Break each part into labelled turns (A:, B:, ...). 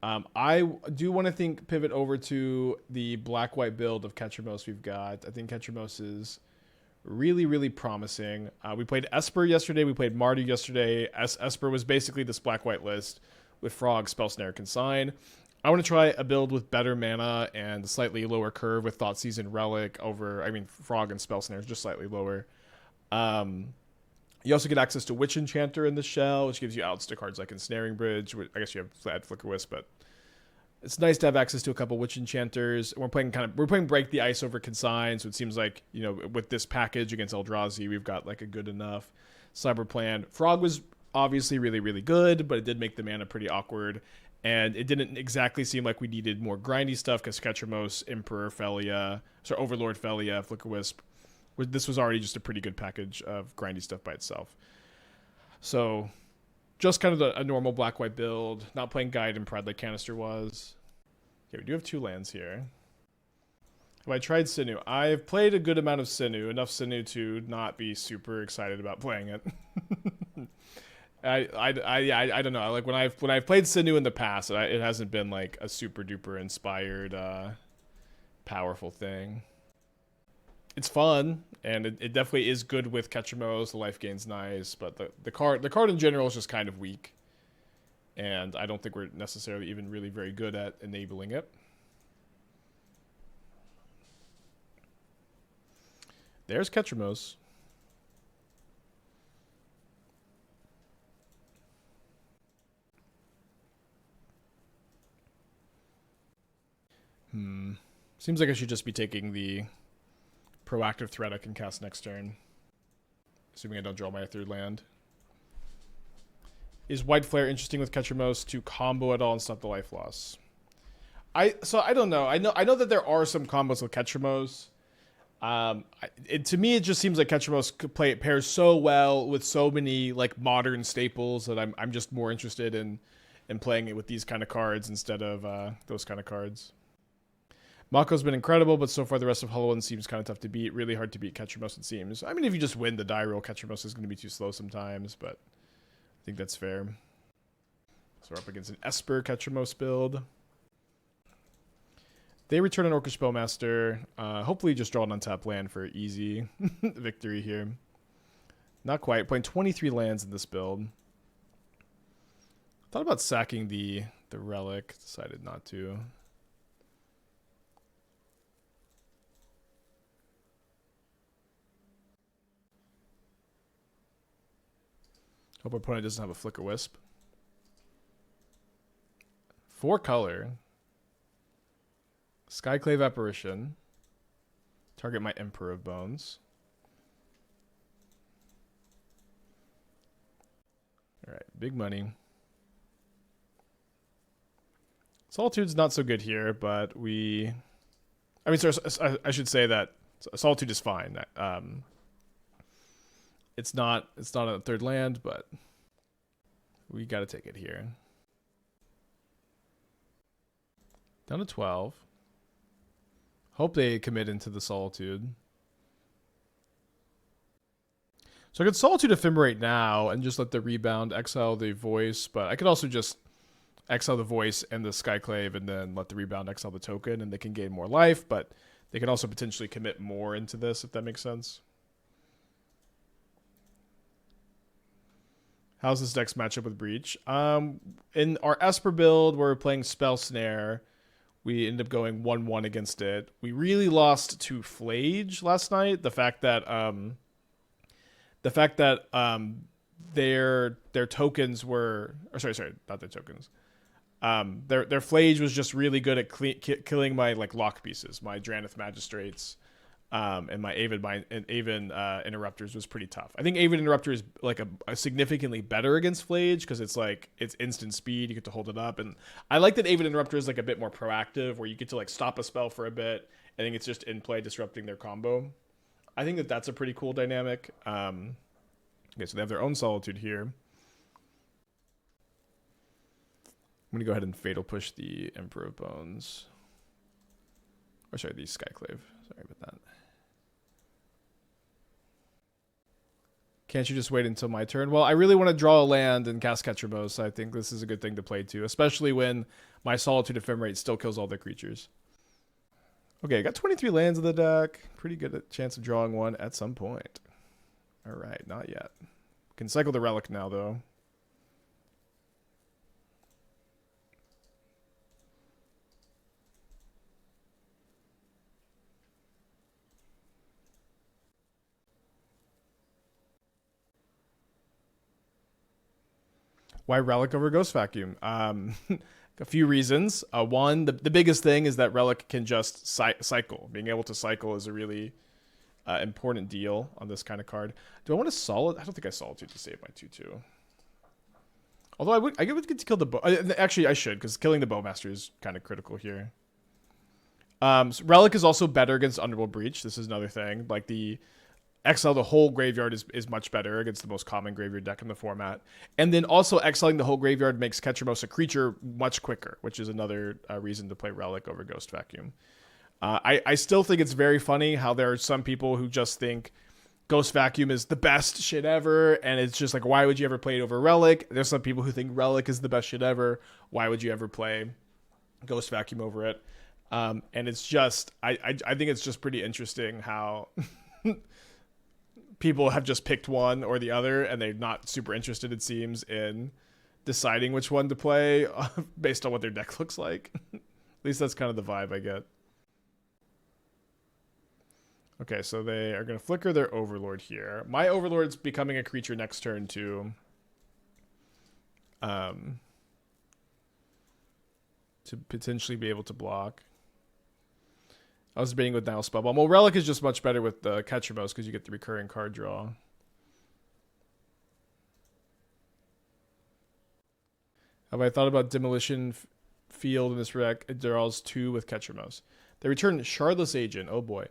A: I do want to pivot over to the black-white build of Ketramose we've got. I think Ketramose is really, really promising. We played Esper yesterday. We played Mardu yesterday. Esper was basically this black-white list with Frog, Spell Snare, Consign. I want to try a build with better mana and slightly lower curve with Thoughtseize and Relic over, I mean, Frog and Spell Snare is just slightly lower. You also get access to Witch Enchanter in the shell, which gives you outs to cards like Ensnaring Bridge. I guess you have to add Flickerwisp, but it's nice to have access to a couple Witch Enchanters. We're playing Break the Ice over Consign, so it seems like, you know, with this package against Eldrazi, we've got like a good enough cyber plan. Frog was obviously really, really good, but it did make the mana pretty awkward. And it didn't exactly seem like we needed more grindy stuff because Ketramose, Emperor, Phelia, Overlord, Phelia, Flickerwisp. This was already just a pretty good package of grindy stuff by itself. So, just kind of a normal black-white build. Not playing Guide and Pride like Canister was. Okay, we do have 2 lands here. Have I tried Sinnoh? I've played a good amount of Sinnoh. Enough Sinnoh to not be super excited about playing it. I don't know. Like when I've played Sinnoh in the past, it hasn't been like a super duper inspired, powerful thing. It's fun, and it definitely is good with Ketramose. The life gain's nice, but the card in general is just kind of weak, and I don't think we're necessarily even really very good at enabling it. There's Ketramose. Seems like I should just be taking the proactive threat I can cast next turn. Assuming I don't draw my 3rd land. Is White Flare interesting with Ketramose to combo at all and stop the life loss? I don't know. I know that there are some combos with Ketramose. To me, it just seems like Ketramose pairs so well with so many like modern staples that I'm just more interested in playing it with these kind of cards instead of those kind of cards. Mako's been incredible, but so far the rest of Hollow seems kind of tough to beat. Really hard to beat Ketramose, it seems. I mean, if you just win the die roll, Ketramose is going to be too slow sometimes, but I think that's fair. So we're up against an Esper Ketramose build. They return an Orchid Spellmaster. Hopefully just draw an untapped land for easy victory here. Not quite. Playing 23 lands in this build. Thought about sacking the Relic. Decided not to. Hope our opponent doesn't have a Flickerwisp. 4 color. Skyclave Apparition. Target my Emperor of Bones. Alright, big money. Solitude's not so good here, but I mean, sorry, I should say that Solitude is fine. It's not a 3rd land, but we got to take it here. Down to 12. Hope they commit into the Solitude. So I could Solitude Ephemerate now and just let the rebound exile the voice, but I could also just exile the voice and the Skyclave and then let the rebound exile the token and they can gain more life, but they can also potentially commit more into this, if that makes sense. How's this deck's matchup with Breach? In our Esper build, we're playing Spell Snare. We ended up going 1-1 against it. We really lost to Flage last night. The fact that their tokens were, or sorry, not their tokens. Their Flage was just really good at killing my like lock pieces, my Dranith Magistrates. And my Aven Interrupters was pretty tough. I think Aven Interrupter is like a significantly better against Flage because it's like it's instant speed. You get to hold it up, and I like that Aven Interrupter is like a bit more proactive, where you get to like stop a spell for a bit. I think it's just in play disrupting their combo. I think that's a pretty cool dynamic. Okay, so they have their own Solitude here. I'm gonna go ahead and Fatal Push the Emperor of Bones. Or sorry, the Skyclave. Sorry about that. Can't you just wait until my turn? Well, I really want to draw a land and cast Ketramose. So I think this is a good thing to play too, especially when my Solitude Ephemerate still kills all their creatures. Okay, got 23 lands in the deck. Pretty good chance of drawing one at some point. All right, not yet. Can cycle the Relic now, though. Why Relic over Ghost Vacuum? A few reasons. One, the biggest thing is that Relic can just cycle. Being able to cycle is a really important deal on this kind of card. Do I want to Solid? I don't think I Solitude to save my 2/2. Although I would get to kill the bow. Actually, I should, because killing the Bowmaster is kind of critical here. So Relic is also better against Underworld Breach. This is another thing. Like the exile the whole graveyard is much better against the most common graveyard deck in the format. And then also exiling the whole graveyard makes Ketramose a creature much quicker, which is another reason to play Relic over Ghost Vacuum. I still think it's very funny how there are some people who just think Ghost Vacuum is the best shit ever, and it's just like, why would you ever play it over Relic? There's some people who think Relic is the best shit ever. Why would you ever play Ghost Vacuum over it? And it's just, I think it's just pretty interesting how people have just picked one or the other, and they're not super interested, it seems, in deciding which one to play based on what their deck looks like. At least that's kind of the vibe I get. Okay, so they are going to flicker their Overlord here. My Overlord's becoming a creature next turn to potentially be able to block. I was debating with Nile Spellbomb. Well, Relic is just much better with the Ketramose because you get the recurring card draw. Have I thought about Demolition Field in this deck? It draws 2 with Ketramose. They return Shardless Agent. Oh boy.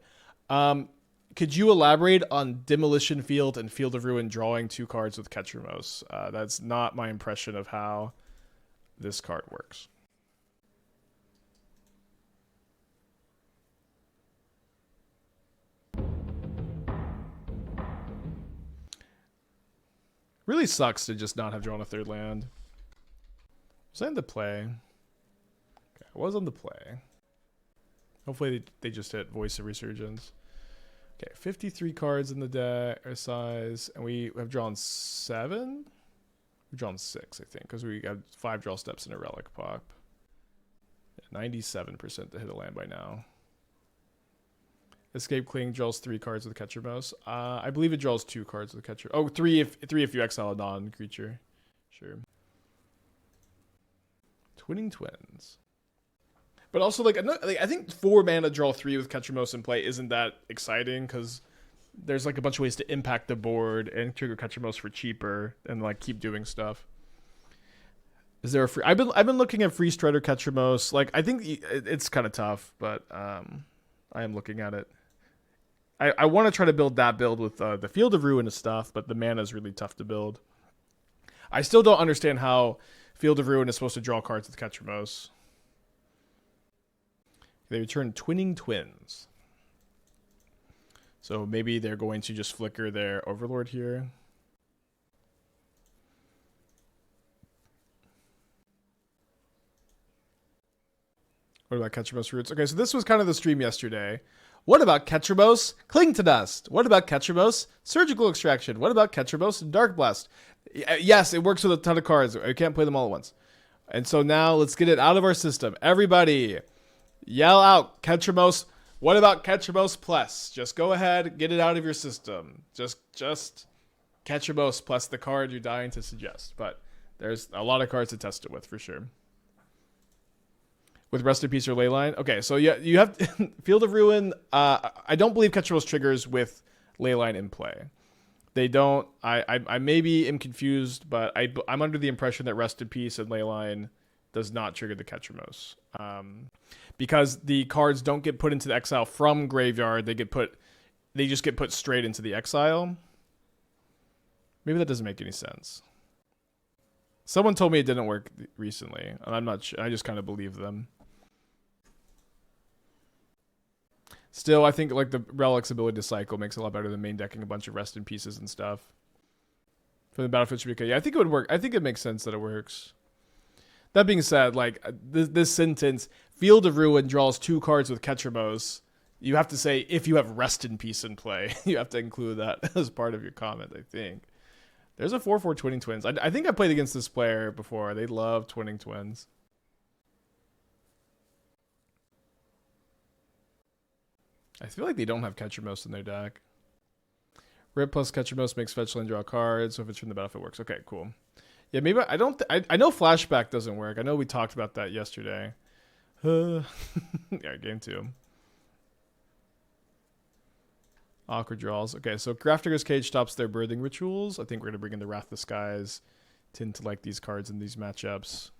A: Could you elaborate on Demolition Field and Field of Ruin drawing 2 cards with Ketramose? That's not my impression of how this card works. Really sucks to just not have drawn a 3rd land. Was I in the play? Okay, I was on the play. Hopefully they just hit Voice of Resurgence. Okay, 53 cards in the deck, our size, and we have drawn 7? We've drawn 6, I think, because we got 5 draw steps in a Relic pop. Yeah, 97% to hit a land by now. Escape Cling draws 3 cards with Ketramose. I believe it draws 2 cards with Ketramose. Oh, 3 if you exile a non-creature. Sure. Twinning Twins. But also, I think 4 mana draw 3 with Ketramose in play isn't that exciting because there's like a bunch of ways to impact the board and trigger Ketramose for cheaper and like keep doing stuff. Is there a free? I've been looking at Free Strider Ketramose. Like I think it's kind of tough, but I am looking at it. I want to try to build that build with the Field of Ruin and stuff, but the mana is really tough to build. I still don't understand how Field of Ruin is supposed to draw cards with Ketramose. They return Twinning Twins. So maybe they're going to just flicker their Overlord here. What about Ketramose Roots? Okay, so this was kind of the stream yesterday. What about Ketramose Cling to Dust? What about Ketramose Surgical Extraction? What about Ketramose Dark Blast? Yes, it works with a ton of cards. I can't play them all at once. And so now let's get it out of our system. Everybody, yell out Ketramose. What about Ketramose Plus? Just go ahead, get it out of your system. Just Ketramose plus the card you're dying to suggest. But there's a lot of cards to test it with for sure. With Rest in Peace or Leyline? Okay, so yeah, you have Field of Ruin. I don't believe Ketramose triggers with Leyline in play. They don't. I maybe am confused, but I'm under the impression that Rest in Peace and Leyline does not trigger the Ketramose. Because the cards don't get put into the exile from graveyard. They just get put straight into the exile. Maybe that doesn't make any sense. Someone told me it didn't work recently, and I'm not sure. I just kind of believe them. Still, I think like the Relic's ability to cycle makes it a lot better than main decking a bunch of Rest in Pieces and stuff. from the battlefield should be okay. Yeah, I think it would work. I think it makes sense that it works. That being said, like this sentence, Field of Ruin draws 2 cards with Ketramose. You have to say if you have Rest in Peace in play. You have to include that as part of your comment, I think. There's a 4/4 Twinning Twins. I think I played against this player before. They love Twinning Twins. I feel like they don't have Ketramose in their deck. Rip plus Ketramose makes fetch land draw cards, so if it's from the battlefield, it works. Okay, cool. Yeah, maybe I don't. I know Flashback doesn't work. I know we talked about that yesterday. Yeah, game 2. Awkward draws. Okay, so Grafdigger's Cage stops their birthing rituals. I think we're gonna bring in the Wrath of the Skies. Tend to like these cards in these matchups.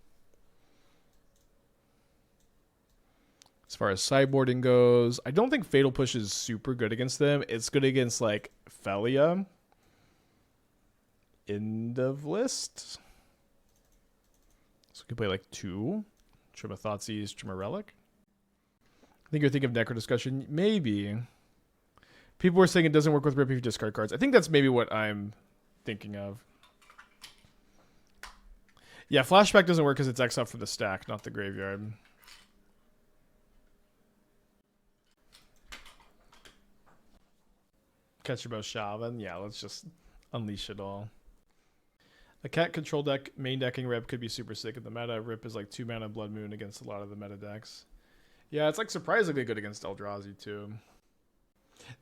A: As far as sideboarding goes, I don't think Fatal Push is super good against them. It's good against like Phelia. End of list. So we can play like 2. Trim a Thoughtseize, trim a Relic. I think you're thinking of Necro Discussion. Maybe. People were saying it doesn't work with Rip if you discard cards. I think that's maybe what I'm thinking of. Yeah, Flashback doesn't work because it's exiled from the stack, not the graveyard. Ketramose Shaman. Yeah, let's just unleash it all. A cat control deck, main decking Rip could be super sick in the meta. Rip is like 2 mana Blood Moon against a lot of the meta decks. Yeah, it's like surprisingly good against Eldrazi too.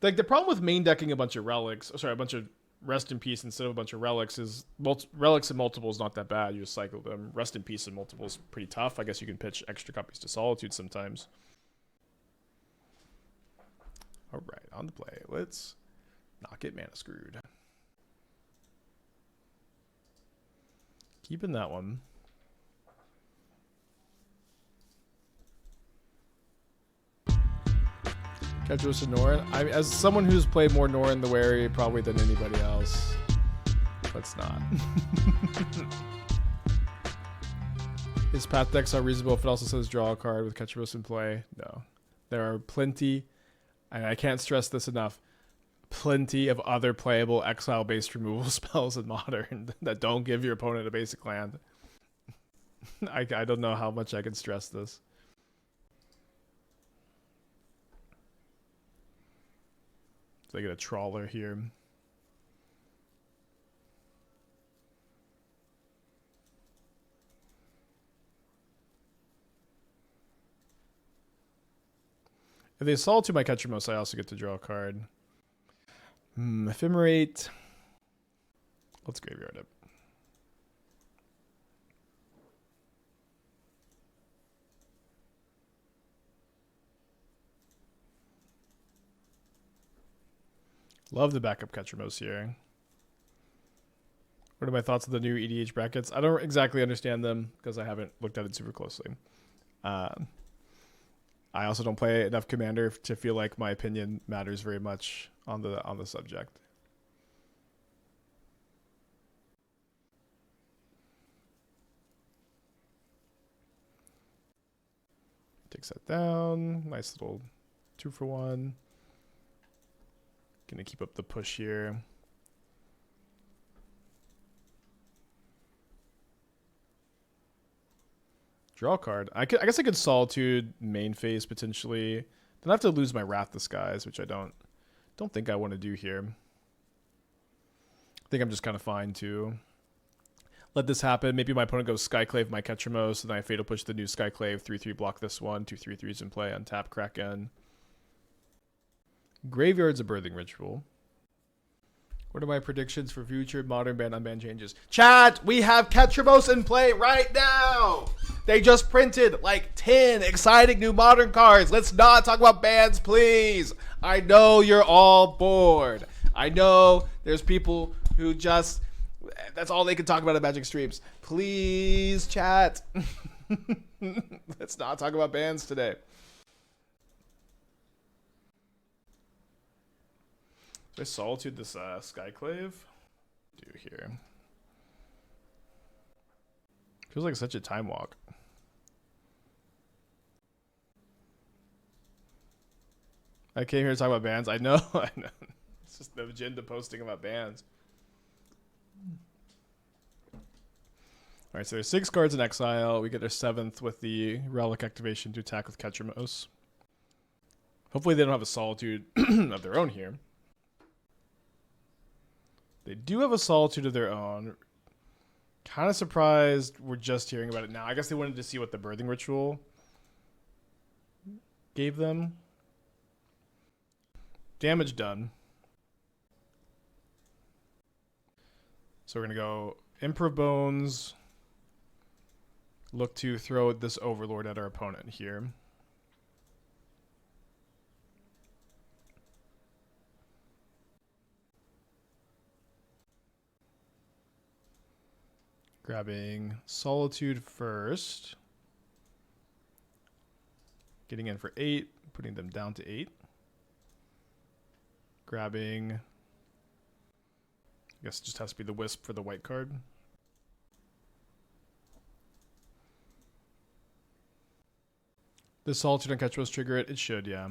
A: Like the problem with main decking a bunch of relics, a bunch of Rest in Peace instead of a bunch of relics is relics and multiple is not that bad. You just cycle them. Rest in Peace and multiple is pretty tough. I guess you can pitch extra copies to Solitude sometimes. All right, on the play. Let's not get mana screwed. Keeping that one. Ketramose and Norn. As someone who's played more Norn the Wary probably than anybody else, let's not. His path decks are reasonable if it also says draw a card with Ketramose in play. No. There are plenty, and I can't stress this enough, plenty of other playable exile-based removal spells in Modern that don't give your opponent a basic land. I don't know how much I can stress this. So I get a Trawler here. If they Solitude my Ketramose, I also get to draw a card. Ephemerate. Let's graveyard it. Love the backup Ketramose here. What are my thoughts on the new EDH brackets? I don't exactly understand them because I haven't looked at it super closely. I also don't play enough Commander to feel like my opinion matters very much on the subject. Takes that down. Nice little 2-for-1. Gonna keep up the push here. Draw a card. I guess I could Solitude main phase potentially. Then I have to lose my Wrath the Skies, which I don't think I want to do here. I think I'm just kind of fine to let this happen. Maybe my opponent goes Skyclave my Ketramose, and then I Fatal Push the new Skyclave, 3/3 block this one, 2 3/3s in play, untap Kraken. Graveyard's a birthing ritual. What are my predictions for future Modern ban unban changes? Chat, we have Ketramose in play right now. They just printed like 10 exciting new Modern cards. Let's not talk about bans, please. I know you're all bored. I know there's people who just, that's all they can talk about at Magic streams. Please, chat. Let's not talk about bans today. Did I Solitude this Skyclave? Do here. Feels like such a time walk. I came here to talk about bans. I know, I know. It's just the agenda posting about bans. All right, so there's 6 cards in exile. We get our 7th with the Relic activation to attack with Ketramose. Hopefully they don't have a Solitude of their own here. They do have a Solitude of their own. Kind of surprised we're just hearing about it now. I guess they wanted to see what the Birthing Ritual gave them. Damage done. So we're going to go Emperor of Bones. Look to throw this Overlord at our opponent here. Grabbing Solitude first. Getting in for 8, putting them down to 8. Grabbing, I guess it just has to be the Wisp for the white card. The Solitude on Ketramose trigger it? It should, yeah.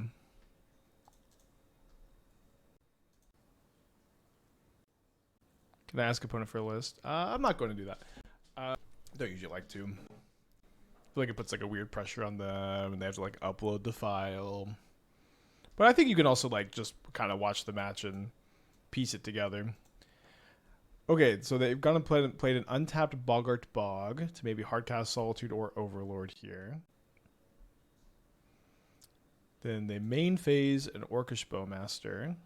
A: Can I ask opponent for a list? I'm not going to do that. Don't usually like to. I feel like it puts like a weird pressure on them and they have to like upload the file. But I think you can also like just kind of watch the match and piece it together. Okay, so they've gone and played an untapped Boggart Bog to maybe hardcast Solitude or Overlord here. Then they main phase an Orcish Bowmaster.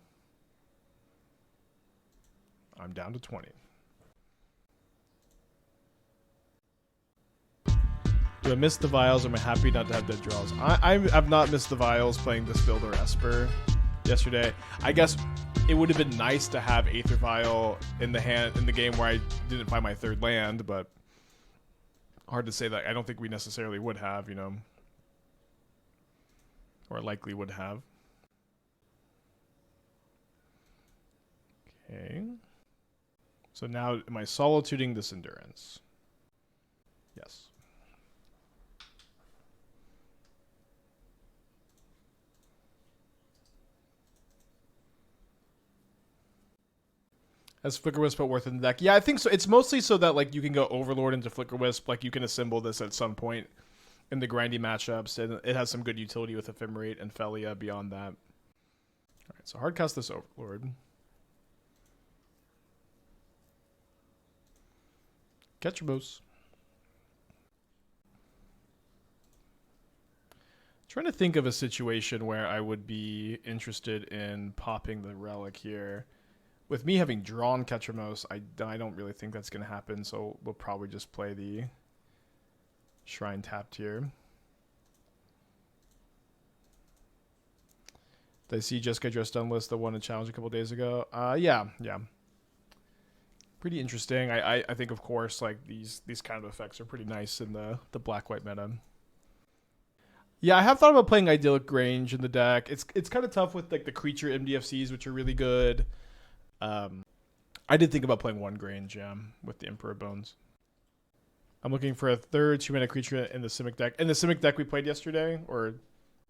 A: I'm down to 20. Do I miss the Vials or am I happy not to have dead draws? I've not missed the Vials playing this build or Esper yesterday. I guess it would have been nice to have Aether Vial in the game where I didn't find my 3rd land, but hard to say that. I don't think we necessarily would have, you know, or likely would have. Okay. So now am I Solituding this Endurance? Yes. As Flickerwisp but worth in the deck. Yeah, I think so. It's mostly so that like you can go Overlord into Flickerwisp. Like you can assemble this at some point in the grindy matchups, and it has some good utility with Ephemerate and Phelia beyond that. All right, so hardcast this Overlord. Ketramose. Trying to think of a situation where I would be interested in popping the Relic here. With me having drawn Ketramose, I don't really think that's going to happen, so we'll probably just play the Shrine tapped here. Did I see Jessica Dressed Done list that won a challenge a couple days ago? Yeah. Pretty interesting. I think, of course, like these kind of effects are pretty nice in the black-white meta. Yeah, I have thought about playing Idyllic Grange in the deck. It's kind of tough with like the creature MDFCs, which are really good. I did think about playing 1 Grange, yeah, with the Emperor Bones. I'm looking for a 3rd 2-mana creature in the Simic deck. In the Simic deck we played yesterday, or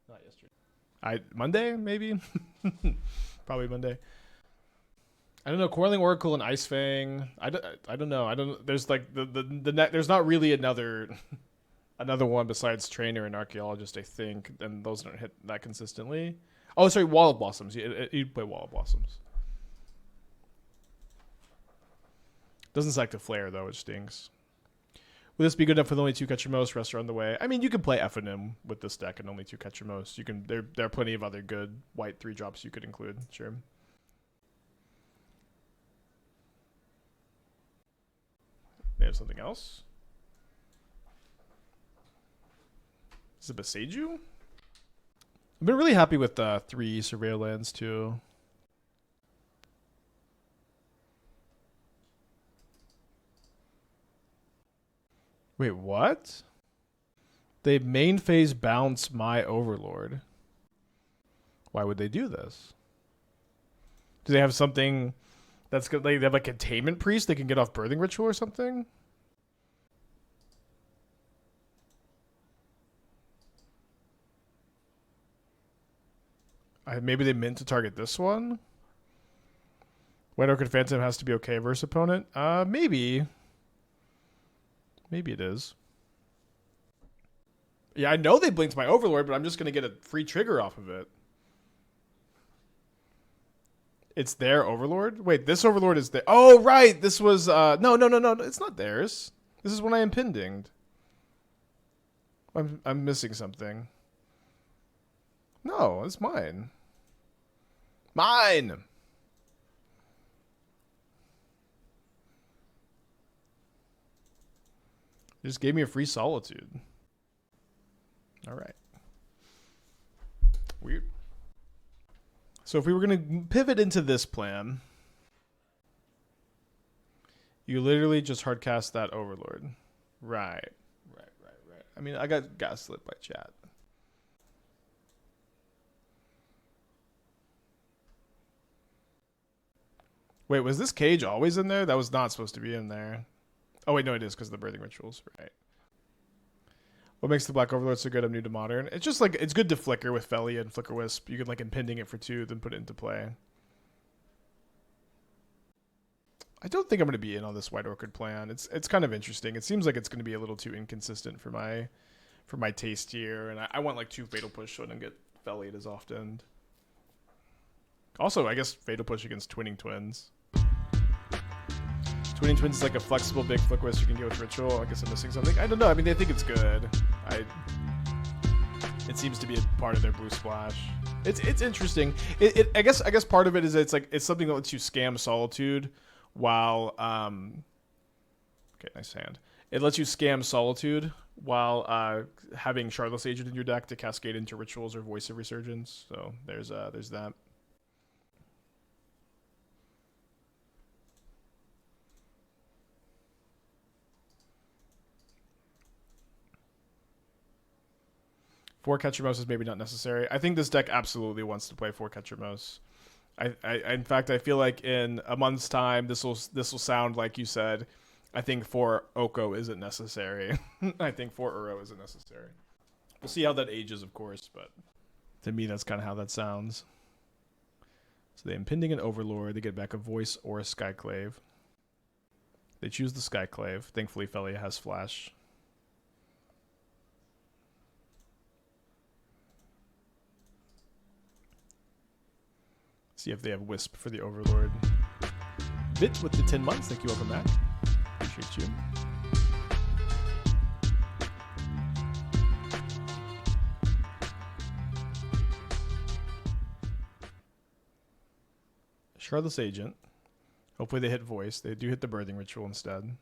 A: not yesterday? Monday, maybe? Probably Monday. I don't know. Coiling Oracle and Ice Fang. I don't know. There's like there's not really another one besides Trainer and Archaeologist, I think, and those don't hit that consistently. Oh, sorry, Wall of Blossoms. You'd play Wall of Blossoms. Doesn't select a Flare, though, which stinks. Will this be good enough with only 2 Ketramose? Rest are on the way. I mean, you can play Ephemerate with this deck and only 2 Ketramose. You can. There are plenty of other good white 3-drops you could include. Sure. There's something else. Is it Beseiju? I've been really happy with 3 Surveil lands, too. Wait, what? They main phase bounce my Overlord. Why would they do this? Do they have something that's good? Like, they have like a Containment Priest they can get off Birthing Ritual or something? Maybe they meant to target this one? White Orchid Phantom has to be okay versus opponent? Maybe. Maybe it is. Yeah, I know they blinked my Overlord, but I'm just going to get a free trigger off of it. It's their Overlord? Wait, this Overlord is there. Oh, right. This was... No. It's not theirs. This is when I impendinged. I'm missing something. No, it's mine. Mine! They just gave me a free Solitude. Alright. Weird. So if we were going to pivot into this plan, you literally just hardcast that Overlord. Right. I mean, I got gaslit by chat. Wait, was this cage always in there? That was not supposed to be in there. Oh, wait, no, it is because of the birthing rituals. Right. What makes the Black Overlord so good? I'm new to Modern. It's just like, it's good to flicker with Phelia and Flickerwisp. You can like impending it for 2, then put it into play. I don't think I'm going to be in on this White Orchid plan. It's kind of interesting. It seems like it's going to be a little too inconsistent for my taste here, and I want like 2 Fatal Push so I don't get Phelia as often. Also, I guess Fatal Push against Twinning Twins. Twinning Twins is like a flexible big Flickerwisp you can get with Ritual. I guess I'm missing something. I don't know. I mean, they think it's good. It seems to be a part of their blue splash. It's interesting. I guess part of it is it's something that lets you scam Solitude while okay, nice hand. It lets you scam Solitude while having Shardless Agent in your deck to cascade into Rituals or Voice of Resurgence. So there's that. Four Ketramose is maybe not necessary. I think this deck absolutely wants to play 4 Ketramose. In fact, I feel like in a month's time, this will sound like you said. I think 4 Oko isn't necessary. I think 4 Uro isn't necessary. We'll see how that ages, of course, but to me, that's kind of how that sounds. So they impending an Overlord. They get back a Voice or a Skyclave. They choose the Skyclave. Thankfully, Phelia has Flash. See if they have Wisp for the Overlord. Bit with the 10 months. Thank you. Welcome back. Appreciate you. Shardless Agent. Hopefully they hit Voice. They do hit the Birthing Ritual instead.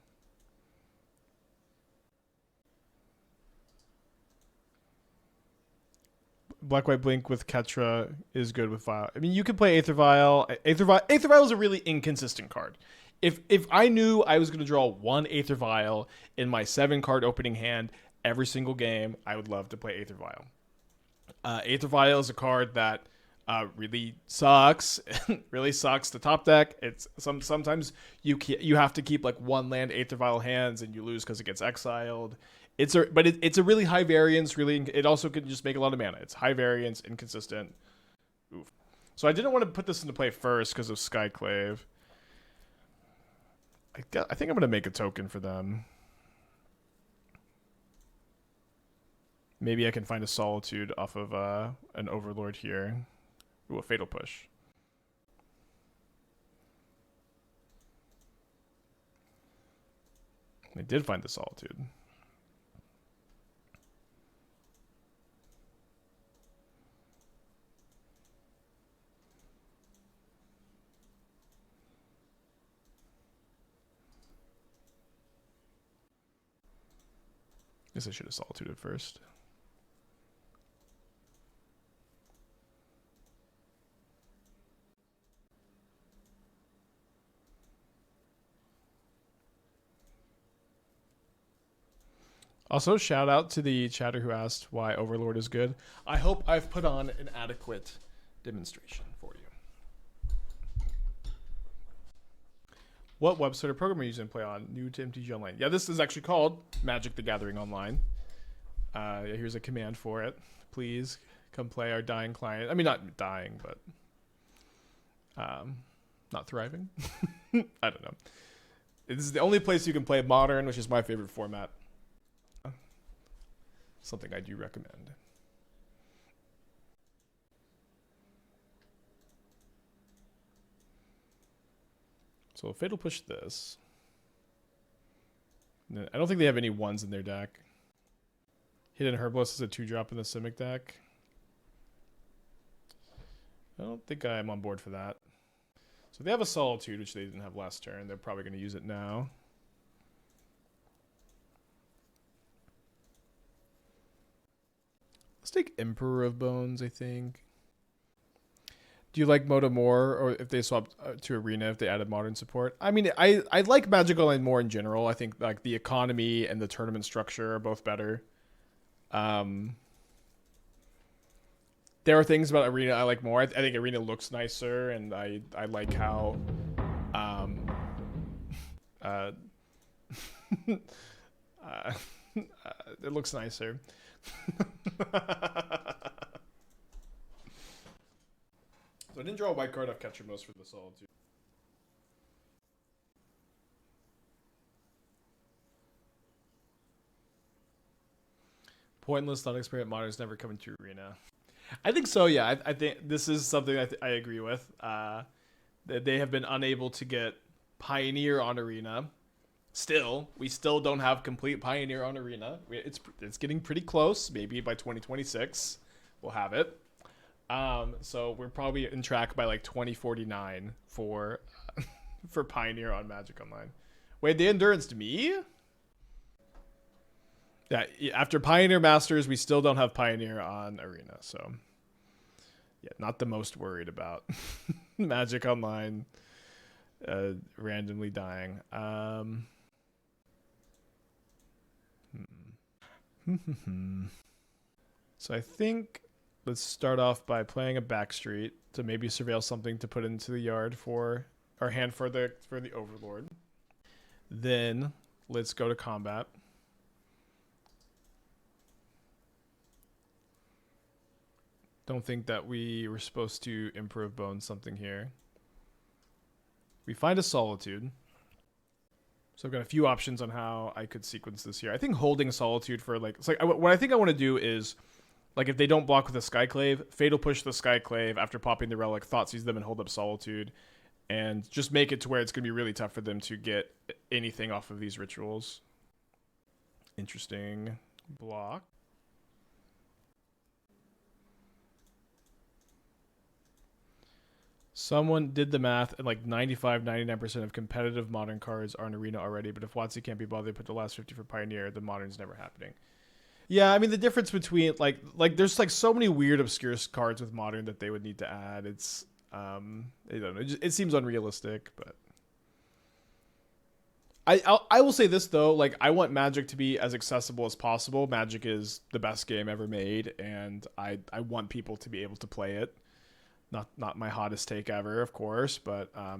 A: Black-White Blink with Ketra is good with Vial. I mean, you could play Aether Vial. Aether Vial is a really inconsistent card. If I knew I was going to draw 1 Aether Vial in my 7-card opening hand every single game, I would love to play Aether Vial. Aether Vial is a card that really sucks. Really sucks to top deck. It's sometimes you have to keep like 1 land Aether Vial hands and you lose because it gets exiled. It's a really high variance. It also can just make a lot of mana. It's high variance, inconsistent. Oof. So I didn't want to put this into play first because of Skyclave. I think I'm going to make a token for them. Maybe I can find a Solitude off of an Overlord here. Ooh, a Fatal Push. They did find the Solitude. Guess I should have Solitude it first. Also, shout out to the chatter who asked why Overlord is good. I hope I've put on an adequate demonstration for you. What website or program are you using to play on? New to MTG Online. Yeah, this is actually called Magic the Gathering Online. Here's a command for it. Please come play our dying client. I mean, not dying, but not thriving. I don't know. This is the only place you can play Modern, which is my favorite format. something I do recommend. So Fatal Push this. I don't think they have any ones in their deck. Hidden Herbalist is a 2-drop in the Simic deck. I don't think I'm on board for that. So they have a Solitude, which they didn't have last turn. They're probably going to use it now. Let's take Emperor of Bones, I think. Do you like Moto more, or if they swapped to Arena, if they added modern support? I mean, I like Magic Online more in general. I think like the economy and the tournament structure are both better. There are things about Arena I like more. I think Arena looks nicer, and I like how it looks nicer. So I didn't draw a white card off Ketramose for the Solitude. Pointless, non-experienced models never come into Arena. I think so, yeah. I think this is something I agree with. That they have been unable to get Pioneer on Arena. We still don't have complete Pioneer on Arena. It's getting pretty close. Maybe by 2026 we'll have it. So we're probably in track by like 2049 for for Pioneer on Magic Online. Wait, the Endurance to me? Yeah, after Pioneer Masters, we still don't have Pioneer on Arena. So yeah, not the most worried about Magic Online randomly dying. So I think let's start off by playing a Backstreet to maybe surveil something to put into the yard for our hand for the Overlord. Then let's go to combat. Don't think that we were supposed to improve Bones something here. We find a Solitude. So I've got a few options on how I could sequence this here. I think holding Solitude for like, it's like what I think I want to do is, like if they don't block with a Skyclave, Fatal Push the Skyclave after popping the Relic, Thoughtseize them and hold up Solitude, and just make it to where it's going to be really tough for them to get anything off of these rituals. Interesting block. Someone did the math, and like 95-99% of competitive Modern cards are in Arena already, but if WotC can't be bothered to put the last 50 for Pioneer, the Modern's never happening. Yeah, I mean, the difference between, like there's like so many weird, obscure cards with Modern that they would need to add. It's, I don't know, it seems unrealistic, but... I will say this, though, like, I want Magic to be as accessible as possible. Magic is the best game ever made, and I want people to be able to play it. Not my hottest take ever, of course, but I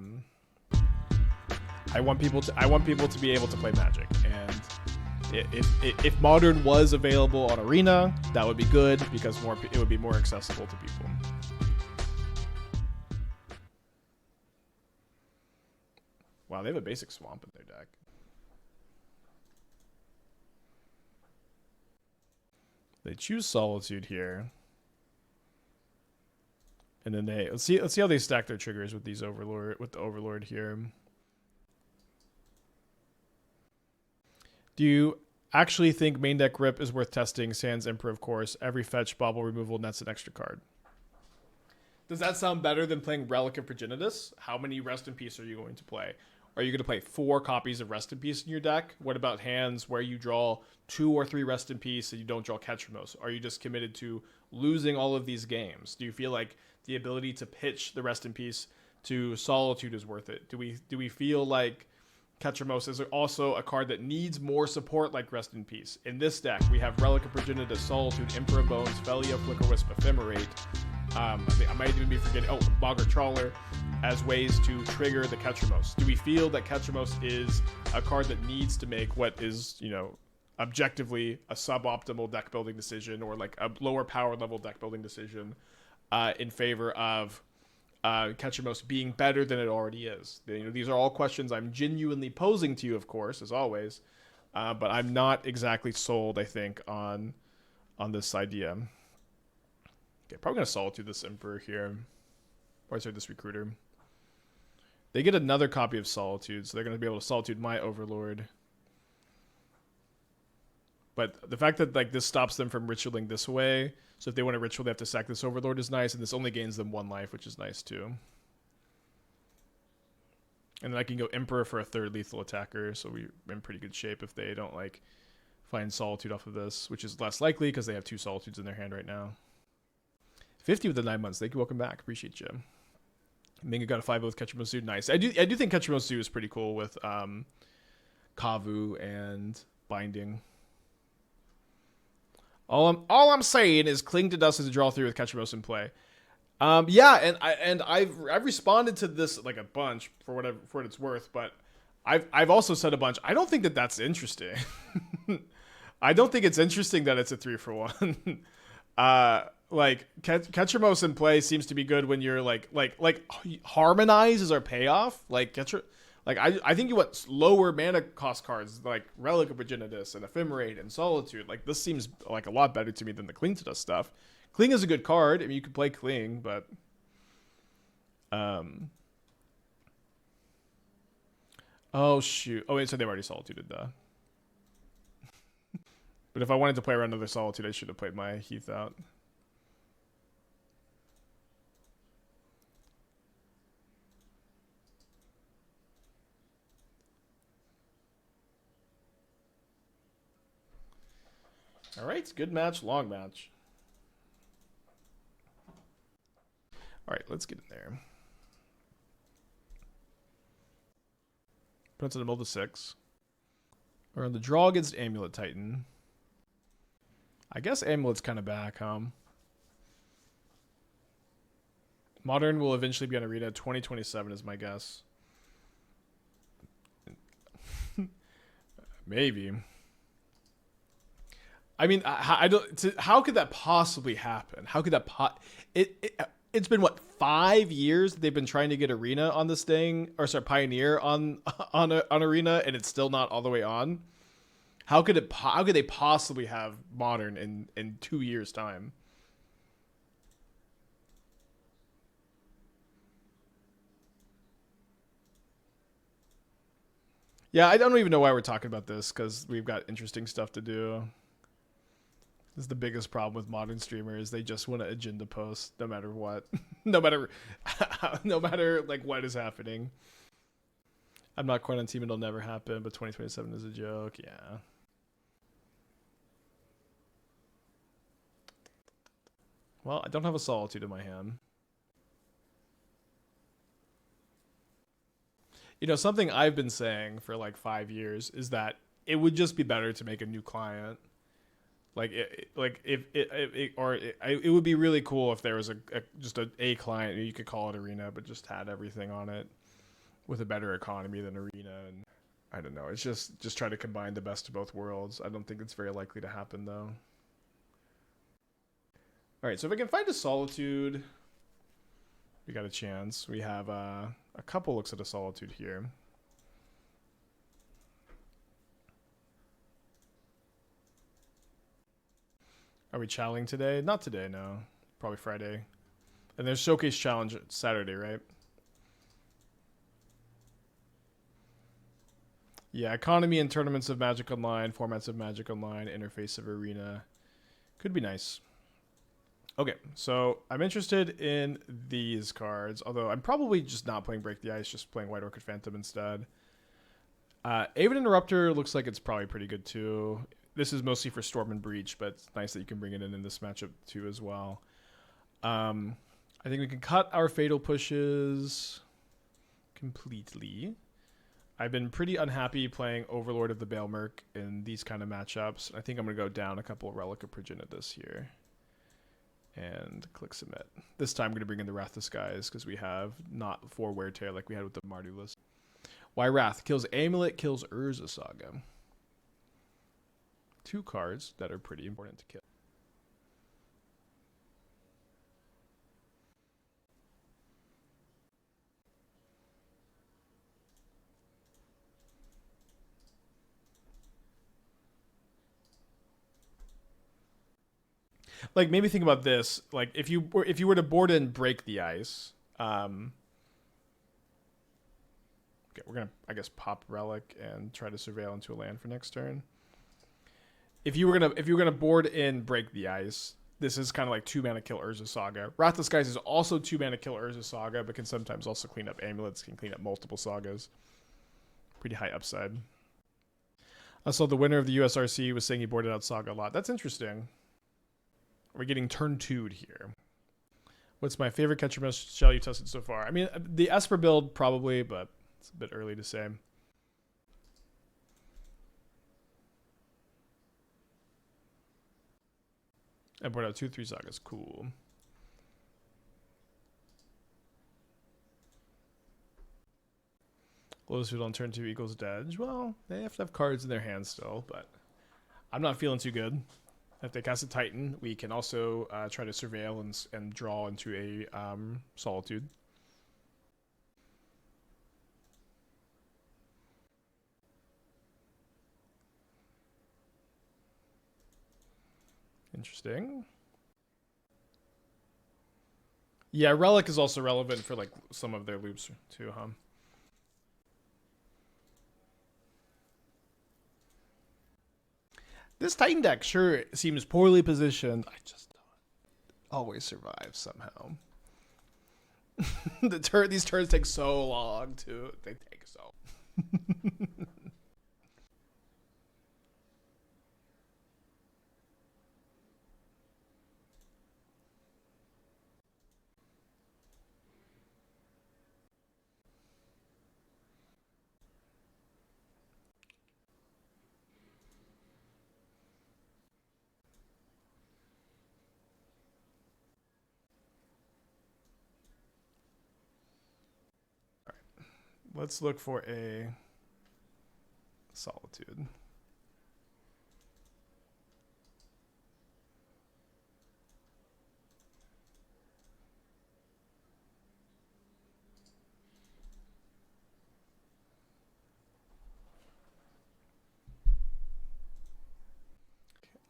A: want people to be able to play Magic, and if Modern was available on Arena, that would be good because it would be more accessible to people. Wow, they have a basic Swamp in their deck. They choose Solitude here. And then let's see how they stack their triggers with the Overlord here. Do you actually think main deck Rip is worth testing? Sans Emperor, of course. Every fetch, bobble removal nets an extra card. Does that sound better than playing Relic of Progenitus? How many Rest in Peace are you going to play? Are you going to play 4 copies of Rest in Peace in your deck? What about hands where you draw 2 or 3 Rest in Peace and you don't draw Ketramose? Are you just committed to losing all of these games? Do you feel like the ability to pitch the Rest in Peace to Solitude is worth it? Do we feel like Ketramose is also a card that needs more support like Rest in Peace? In this deck, we have Relic of Progenitus, Solitude, Emperor Bones, Phelia, Flickerwisp, Ephemerate. I might even be forgetting, Boggart, Trawler, as ways to trigger the Ketramose. Do we feel that Ketramose is a card that needs to make what is, objectively a suboptimal deck building decision, or like a lower power level deck building decision, in favor of Ketramose being better than it already is? These are all questions I'm genuinely posing to you, of course, as always, but I'm not exactly sold, I think, on on this idea. Okay, probably gonna Solitude this Emperor here. Or sorry, this Recruiter. They get another copy of Solitude, so they're gonna be able to Solitude my Overlord. But the fact that like this stops them from ritualing this way, so if they want to ritual, they have to sack this Overlord is nice, and this only gains them 1 life, which is nice too. And then I can go Emperor for a 3rd lethal attacker, so we're in pretty good shape if they don't like find Solitude off of this, which is less likely because they have 2 Solitudes in their hand right now. 50 with the 9 months. Thank you. Welcome back. Appreciate you. Minga got a 5 with Ketramose. Nice. I do think Ketramose is pretty cool with Kavu and Binding. All I'm saying is Cling to Dust is a draw 3 with Ketramose in play. Yeah, and I've responded to this like a bunch for what it's worth, but I've also said a bunch. I don't think that that's interesting. I don't think it's interesting that it's a 3-for-1. Like Ketramose in play seems to be good when you're like Harmonize is our payoff. Like I think you want lower mana cost cards like Relic of Progenitus and Ephemerate and Solitude. Like this seems like a lot better to me than the Cling to Dust stuff. Cling is a good card. I mean, you can play Cling, but oh shoot. Oh wait, so they've already Solituded though. But if I wanted to play around another Solitude, I should have played my Heath out. All right, good match, long match. All right, let's get in there. Puts in the middle of 6. We're on the draw against Amulet Titan. I guess Amulet's kind of back, huh? Modern will eventually be on Arena. 2027 is my guess. Maybe. I mean, I don't. How could that possibly happen? How could that It's been what 5 years they've been trying to get Arena on this thing, or sorry, Pioneer on Arena, and it's still not all the way on. How could they possibly have Modern in 2 years' time? Yeah, I don't even know why we're talking about this because we've got interesting stuff to do. This is the biggest problem with modern streamers. They just want to agenda post no matter what. no matter like what is happening. I'm not quite on team, it'll never happen, but 2027 is a joke. Yeah. Well, I don't have a Solitude in my hand. You know, something I've been saying for like 5 years is that it would just be better to make a new client. It would be really cool if there was just a client you could call it Arena, but just had everything on it with a better economy than Arena. And I don't know. It's just try to combine the best of both worlds. I don't think it's very likely to happen though. All right, so if I can find a Solitude, we got a chance. We have a couple looks at a Solitude here. Are we challenging today? Not today, no. Probably Friday. And there's Showcase Challenge Saturday, right? Yeah, economy and tournaments of Magic Online, formats of Magic Online, interface of Arena. Could be nice. Okay, so I'm interested in these cards, although I'm probably just not playing Break the Ice, just playing White Orchid Phantom instead. Aven Interrupter looks like it's probably pretty good too. This is mostly for Storm and Breach, but it's nice that you can bring it in this matchup too as well. I think we can cut our Fatal Pushes completely. I've been pretty unhappy playing Overlord of the Balemurk in these kind of matchups. I think I'm going to go down a couple of Relic of Progenitus here. And click Submit. This time I'm going to bring in the Wrath of Skies because we have not 4 Wear Tear like we had with the Mardu list. Why Wrath? Kills Amulet, kills Urza Saga. 2 cards that are pretty important to kill. Like, maybe think about this. Like, if you were to board and break the ice, okay, we're gonna, I guess, pop Relic and try to surveil into a land for next turn. If you were gonna board in break the ice, this is kind of like 2-mana kill Urza Saga. Wrath of Skies is also 2-mana kill Urza Saga, but can sometimes also clean up amulets, can clean up multiple sagas. Pretty high upside. I saw the winner of the USRC was saying he boarded out Saga a lot. That's interesting. We're getting turn 2'd here. What's my favorite Ketramose shell you tested so far? I mean, the Esper build probably, but it's a bit early to say. I brought out 2/3 sagas. Cool. Glowsfield on turn 2 equals dead. Well, they have to have cards in their hand still, but I'm not feeling too good. If they cast a Titan, we can also try to surveil and draw into a Solitude. Interesting. Yeah, Relic is also relevant for like some of their loops too, huh? This Titan deck sure seems poorly positioned. I just don't always survive somehow. These turns take so long too. They take so. Let's look for a Solitude.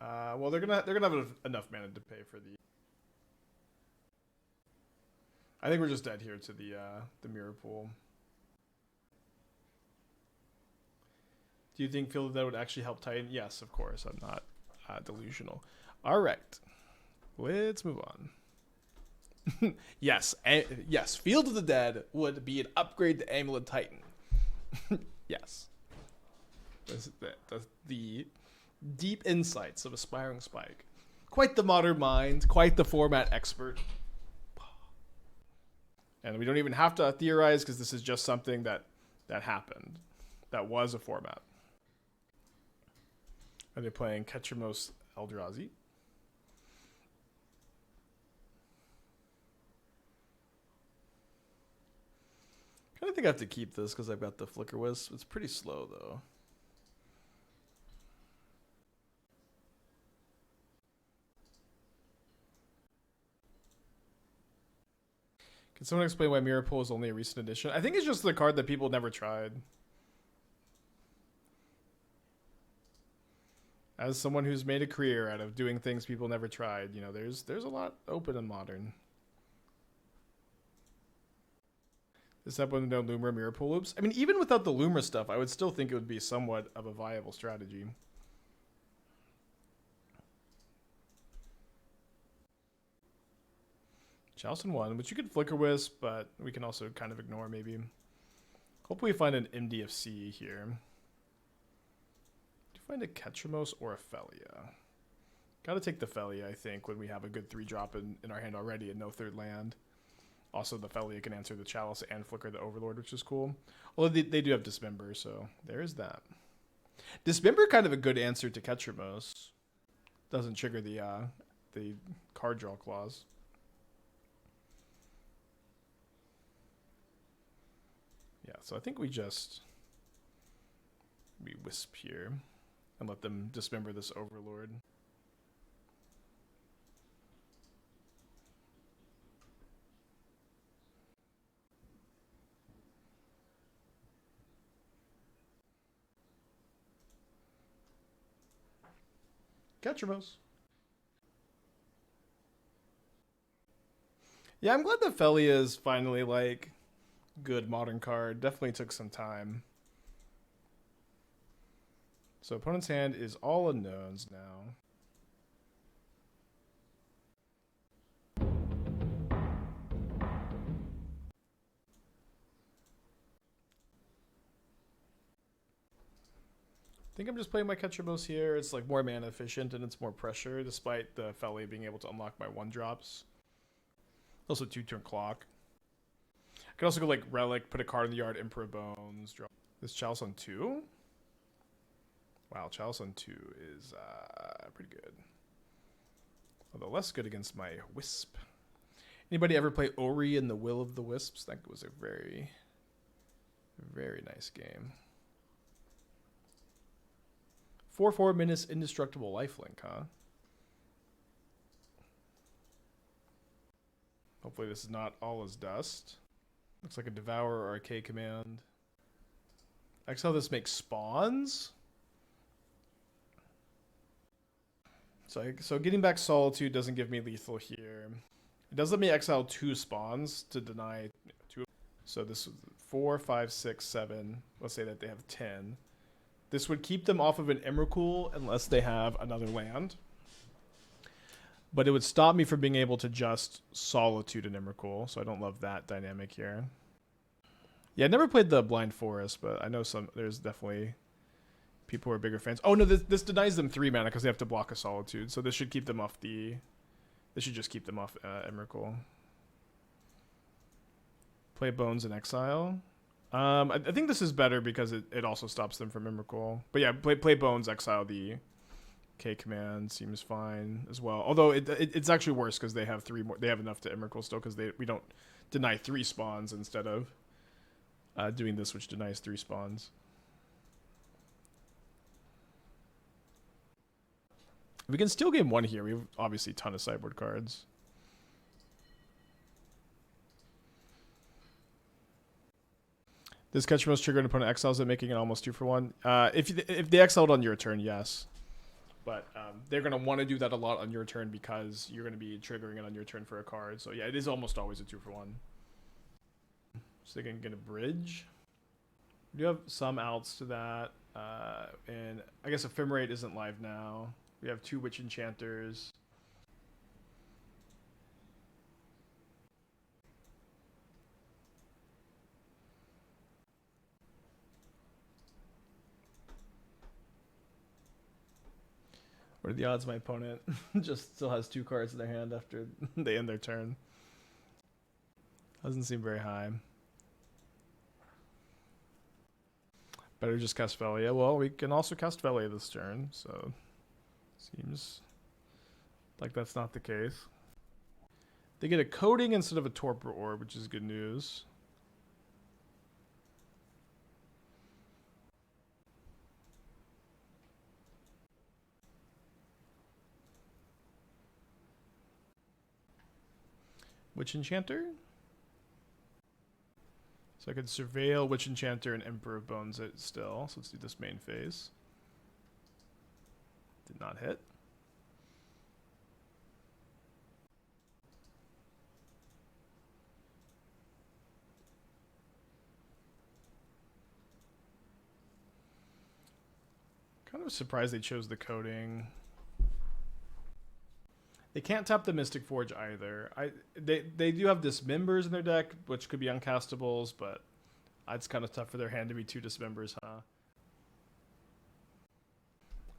A: Well, they're gonna have enough mana to pay for the. I think we're just dead here to the mirror pool. Do you think Phil that would actually help Titan? Yes, of course. I'm not delusional. All right, let's move on. Yes, yes. Field of the Dead would be an upgrade to Amulet Titan. Yes. The deep insights of Aspiring Spike. Quite the modern mind. Quite the format expert. And we don't even have to theorize because this is just something that happened. That was a format. Are they playing Ketramose Eldrazi? I kind of think I have to keep this because I've got the Flickerwisp. It's pretty slow though. Can someone explain why Mirror Pool is only a recent addition? I think it's just the card that people never tried. As someone who's made a career out of doing things people never tried, you know, there's a lot open in Modern. This up with no Loomer Mirror Pool loops. I mean, even without the Loomer stuff, I would still think it would be somewhat of a viable strategy. Charleston 1, which you could Flickerwisp, but we can also kind of ignore maybe. Hopefully we find an MDFC here. Do you find a Ketramose or a Phelia? Gotta take the Phelia, I think, when we have a good 3-drop in our hand already and no third land. Also, the Phelia can answer the Chalice and flicker the Overlord, which is cool. Although they do have Dismember, so there is that. Dismember kind of a good answer to Ketramose. Doesn't trigger the card draw clause. Yeah, so I think we Wisp here and let them dismember this Overlord. Ketramose. Yeah, I'm glad that Phelia is finally, like, good modern card. Definitely took some time. So opponent's hand is all unknowns now. I think I'm just playing my Ketramose here. It's like more mana efficient and it's more pressure, despite the Phelia being able to unlock my 1-drops. Also 2-turn clock. I could also go like Relic, put a card in the yard, Emperor Bones, draw. This Chalice on 2? Wow, Chalice on 2 is pretty good. Although less good against my Wisp. Anybody ever play Ori and the Will of the Wisps? That was a very, very nice game. 4/4 minutes indestructible lifelink, huh? Hopefully this is not all as dust. Looks like a Devour or a K command. Exile this makes spawns. So getting back Solitude doesn't give me lethal here. It does let me exile 2 spawns to deny 2. So this is 4, 5, 6, 7. Let's say that they have 10. This would keep them off of an Emrakul unless they have another land. But it would stop me from being able to just Solitude an Emrakul, so I don't love that dynamic here. Yeah, I never played the Blind Forest, but I know there's definitely people who are bigger fans. Oh no, this denies them 3 mana because they have to block a Solitude, so this should keep them off the... This should just keep them off Emrakul. Play Bones in Exile. I think this is better because it also stops them from Emrakul. But yeah, play Bones, exile the K command seems fine as well. Although it's actually worse because they have 3 more. They have enough to Emrakul still because we don't deny 3 spawns instead of doing this, which denies 3 spawns. We can still game 1 here. We have obviously a ton of sideboard cards. Does Ketramose trigger an opponent exiles it, making it almost 2 for 1? If they exiled on your turn, yes. But they're going to want to do that a lot on your turn because you're going to be triggering it on your turn for a card. So yeah, it is almost always a 2 for 1. So they can get a bridge. We do have some outs to that. And I guess Ephemerate isn't live now. We have 2 Witch Enchanters. What are the odds my opponent just still has 2 cards in their hand after they end their turn? Doesn't seem very high. Better just cast Phelia. Well, we can also cast Phelia this turn, so seems like that's not the case. They get a Coating instead of a Torpor Orb, which is good news. Witch Enchanter? So I could Surveil, Witch Enchanter, and Emperor of Bones it still. So let's do this main phase. Did not hit. Kind of surprised they chose the Coating. They can't tap the Mystic Forge either. They do have Dismembers in their deck, which could be uncastables, but it's kind of tough for their hand to be 2 Dismembers, huh?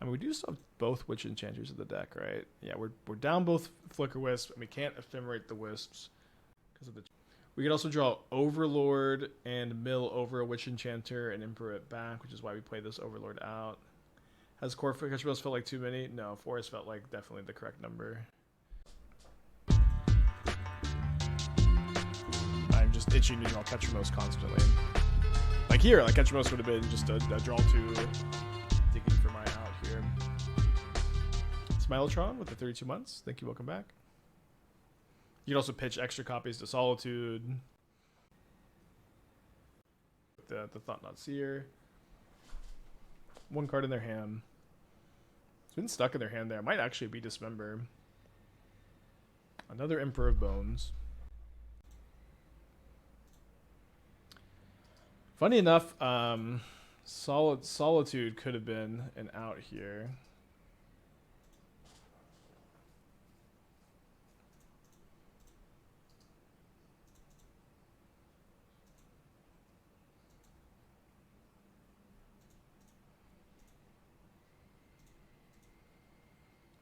A: I mean, we do still have both Witch Enchanters in the deck, right? Yeah, we're down both Flickerwisp, and we can't Ephemerate the Wisps because of the... We could also draw Overlord and mill over a Witch Enchanter and Emperor it back, which is why we play this Overlord out. Has core Ketramose felt like too many? No, Forest felt like definitely the correct number. I'm just itching to draw Ketramose constantly. Like here, like Ketramose would have been just a draw 2, digging for my out here. Smilotron with the 32 months. Thank you, welcome back. You can also pitch extra copies to Solitude. The Thought-Knot Seer. 1 card in their hand. It's been stuck in their hand there. Might actually be Dismember. Another Emperor of Bones. Funny enough, Solitude could have been an out here.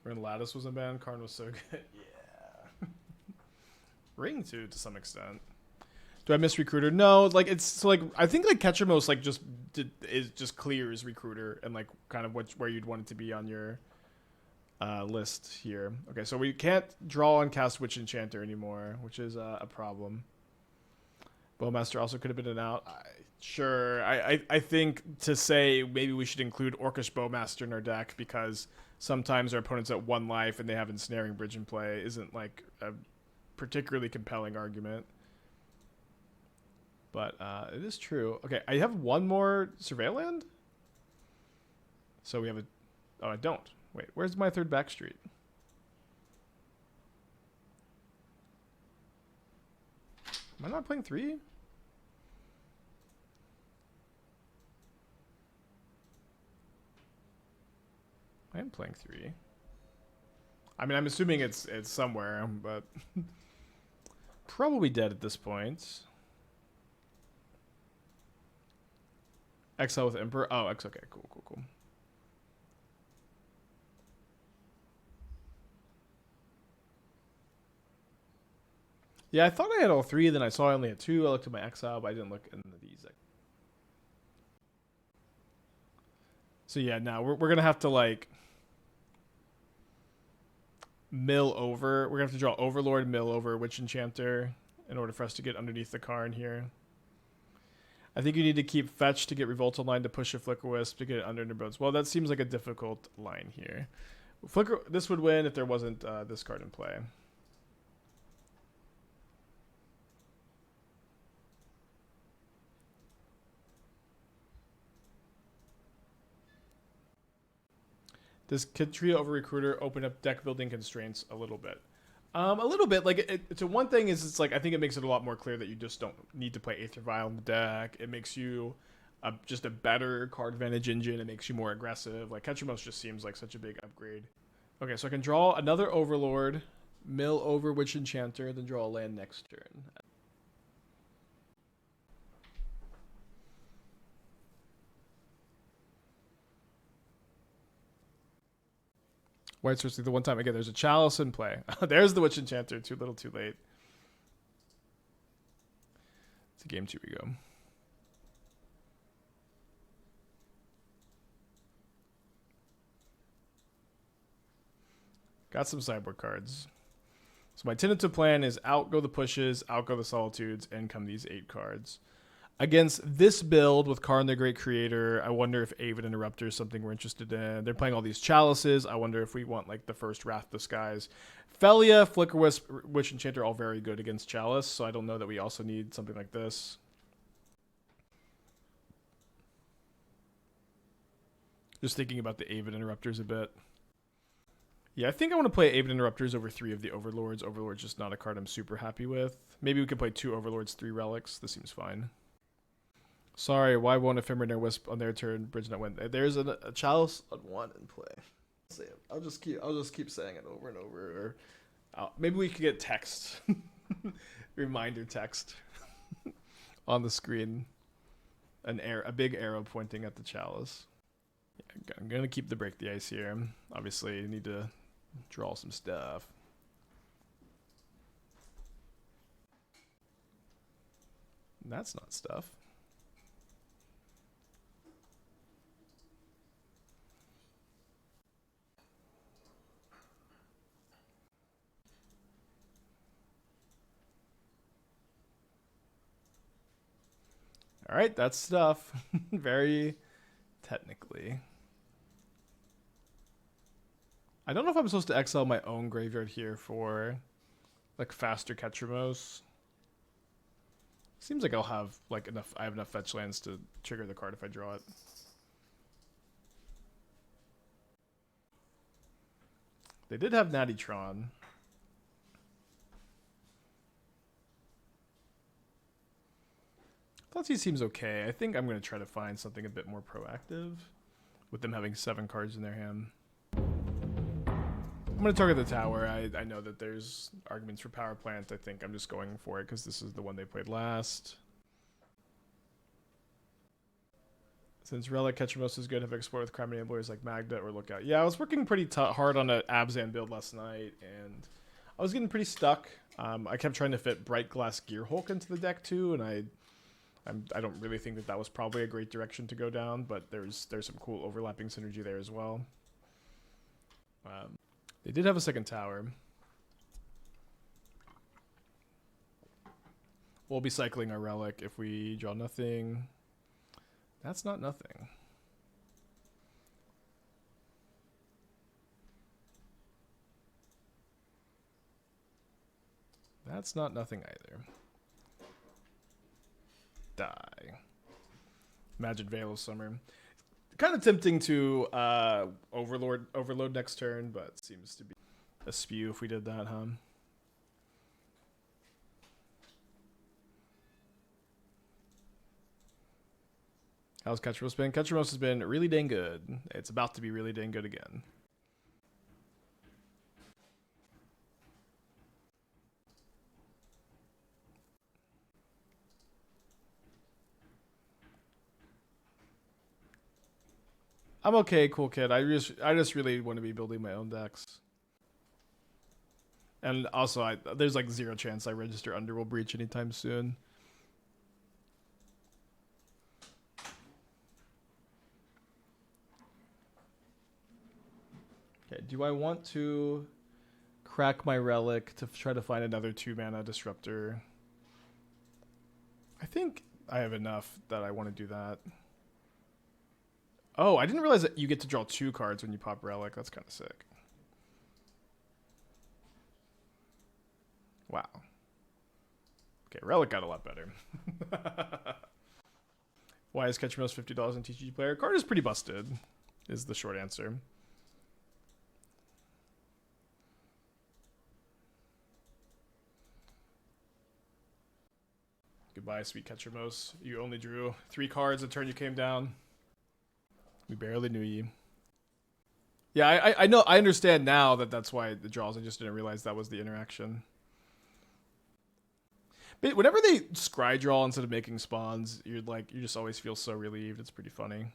A: When Lattice was a band, Karn was so good. Yeah. Ring too, to some extent. Do I miss Recruiter? No, like it's so like I think like KEKTRAMOSE like just clears Recruiter and like kind of where you'd want it to be on your list here. Okay, so we can't draw and cast Witch Enchanter anymore, which is a problem. Bowmaster also could have been an out. Sure, I think to say maybe we should include Orcish Bowmaster in our deck because sometimes our opponent's at 1 life and they have Ensnaring Bridge in play isn't like a particularly compelling argument. But it is true. Okay, I have one more Surveil Land. So we have a... Oh, I don't. Wait, where's my 3rd Backstreet? Am I not playing 3? I am playing 3. I mean, I'm assuming it's somewhere, but... probably dead at this point. Exile with Emperor. Oh, okay, cool. Yeah, I thought I had all 3, then I saw I only had 2. I looked at my exile, but I didn't look in these. So yeah, now we're gonna have to like mill over. We're gonna have to draw Overlord, mill over Witch Enchanter in order for us to get underneath the Karn here. I think you need to keep Fetch to get Revolt online to push a Flickerwisp to get it under boats. Well, that seems like a difficult line here. This would win if there wasn't this card in play. Does Kid Trio over Recruiter open up deck building constraints a little bit? A little bit. Like, so one thing is, it's like, I think it makes it a lot more clear that you just don't need to play Aether Vial in the deck. It makes you just a better card advantage engine. It makes you more aggressive. Like, KEKTRAMOSE just seems like such a big upgrade. Okay, so I can draw another Overlord, mill over Witch Enchanter, then draw a land next turn. White Source the one time again. There's a Chalice in play. There's the Witch Enchanter. Too little, too late. It's a game 2 we go. Got some sideboard cards. So my tentative plan is outgo the pushes, outgo the solitudes, and come these 8 cards. Against this build with Karn the Great Creator, I wonder if Aven Interrupter is something we're interested in. They're playing all these Chalices. I wonder if we want like the first Wrath of the Skies. Phelia, Flickerwisp, Witch Enchanter, all very good against Chalice, so I don't know that we also need something like this. Just thinking about the Aven Interrupters a bit. Yeah, I think I want to play Aven Interrupters over 3 of the Overlords. Overlord's just not a card I'm super happy with. Maybe we could play 2 Overlords, 3 Relics. This seems fine. Sorry, why won't Ephemerate or Wisp on their turn? Bridge not win. There's a Chalice on 1 in play. I'll just keep saying it over and over. Or maybe we could get text, reminder text on the screen. A big arrow pointing at the Chalice. Yeah, I'm gonna keep the Break the Ice here. Obviously, you need to draw some stuff. That's not stuff. All right, that's stuff. Very technically. I don't know if I'm supposed to exile my own graveyard here for like faster KEKTRAMOSE. Seems like I'll have like enough. I have enough fetch lands to trigger the card if I draw it. They did have Nattytron. Thoughtseize seems okay. I think I'm going to try to find something a bit more proactive with them having 7 cards in their hand. I'm going to target the tower. I know that there's arguments for power plant. I think I'm just going for it because this is the one they played last. Since Relic Ketramose is good, have explored with crime enablers like Magda or Lookout. Yeah, I was working pretty hard on an Abzan build last night, and I was getting pretty stuck. I kept trying to fit Bright Glass Gearhulk into the deck too, and I don't really think that was probably a great direction to go down, but there's some cool overlapping synergy there as well. They did have a second tower. We'll be cycling our Relic if we draw nothing. That's not nothing. That's not nothing either. Die. Magic Veil of Summer. Kind of tempting to Overload next turn, but seems to be a spew if we did that, huh? How's Ketramose been? Ketramose has been really dang good. It's about to be really dang good again. I'm okay, cool kid. I just really want to be building my own decks. And also, there's like 0 chance I register Underworld Breach anytime soon. Okay, do I want to crack my Relic to try to find another 2-mana Disruptor? I think I have enough that I want to do that. Oh, I didn't realize that you get to draw 2 cards when you pop Relic. That's kind of sick. Wow. Okay, Relic got a lot better. Why is Ketramose $50 in TCG player? Card is pretty busted, is the short answer. Goodbye, sweet Ketramose. You only drew 3 cards the turn you came down. We barely knew you. Yeah, I know. I understand now that that's why the draws. I just didn't realize that was the interaction. But whenever they scry draw instead of making spawns, you just always feel so relieved. It's pretty funny.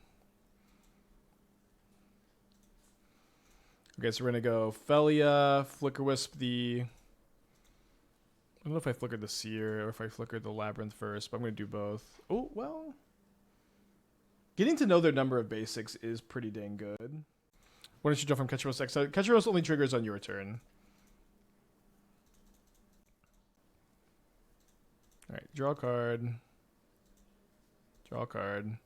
A: Okay, so we're gonna go Phelia, Flickerwisp the. I don't know if I flickered the Seer or if I flickered the Labyrinth first, but I'm gonna do both. Oh well. Getting to know their number of basics is pretty dang good. What did you draw from Ketramose X? Ketramose only triggers on your turn. Alright, draw a card. Draw a card.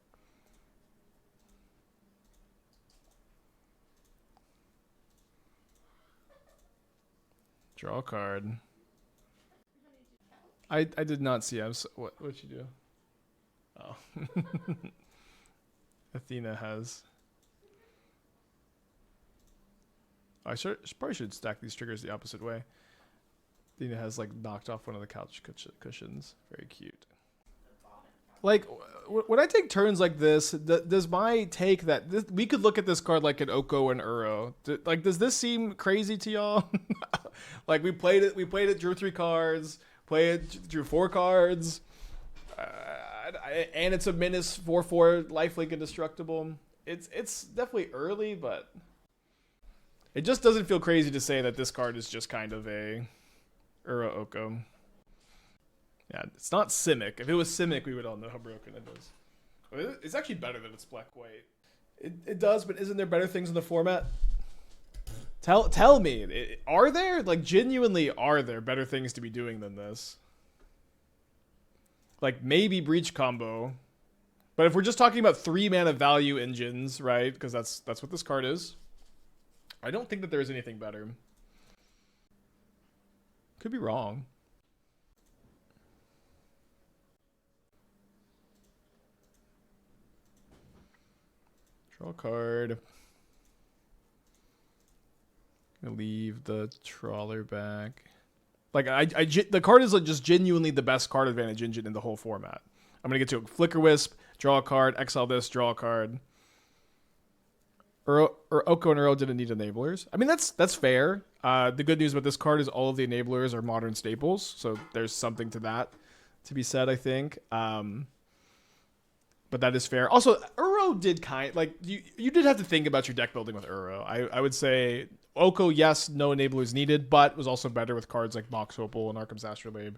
A: Draw a card. I did not see. What'd you do? Oh. Athena has. I probably should stack these triggers the opposite way. Athena has like knocked off one of the couch cushions. Very cute. Like when I take turns like this, does my take that we could look at this card like an Oko and Uro? Like, does this seem crazy to y'all? Like we played it, drew 3 cards, drew 4 cards. And it's a menace 4/4 lifelink indestructible. It's definitely early, but it just doesn't feel crazy to say that this card is just kind of a Uro Oko. Yeah, it's not Simic. If it was Simic, we would all know how broken it is. It's actually better that it's black-white. It does, but isn't there better things in the format? Tell me, are there? Like, genuinely, are there better things to be doing than this? Like, maybe Breach combo. But if we're just talking about 3-mana value engines, right? Because that's what this card is. I don't think that there's anything better. Could be wrong. Draw a card. Gonna leave the Trawler back. Like the card is like just genuinely the best card advantage engine in the whole format. I'm going to get to a Flickerwisp, draw a card, exile this, draw a card. Oko and Uro didn't need enablers. I mean, that's fair. The good news about this card is all of the enablers are modern staples, so there's something to that to be said, I think. But that is fair. Also, Uro did you did have to think about your deck building with Uro. I would say Oko, yes, no enablers needed, but was also better with cards like Mox Opal and Arkham's Astrolabe.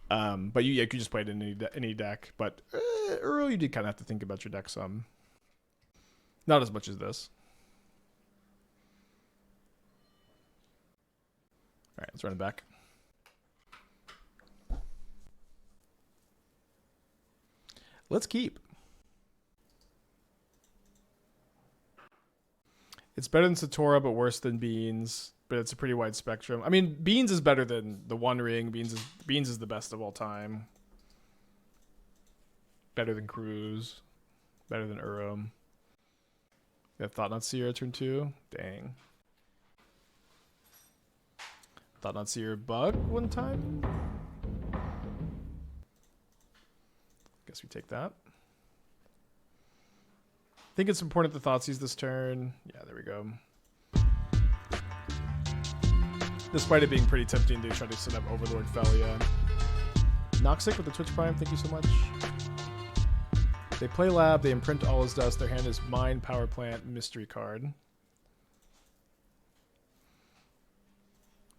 A: But you could just play it in any deck. But Uro, you did kind of have to think about your deck some. Not as much as this. All right, let's run it back. Let's keep. It's better than Satora, but worse than Beans. But it's a pretty wide spectrum. I mean, Beans is better than the One Ring. Beans is the best of all time. Better than Cruz. Better than Urum. Got Thoughtseize turn 2. Dang. Thoughtseize bug one time. Guess we take that. I think it's important to Thoughtseize this turn. Yeah, there we go. Despite it being pretty tempting to try to set up Overlord Phelia. Noxic with the Twitch Prime, thank you so much. They play Lab, they imprint all his dust, their hand is Mine, Power Plant, Mystery card.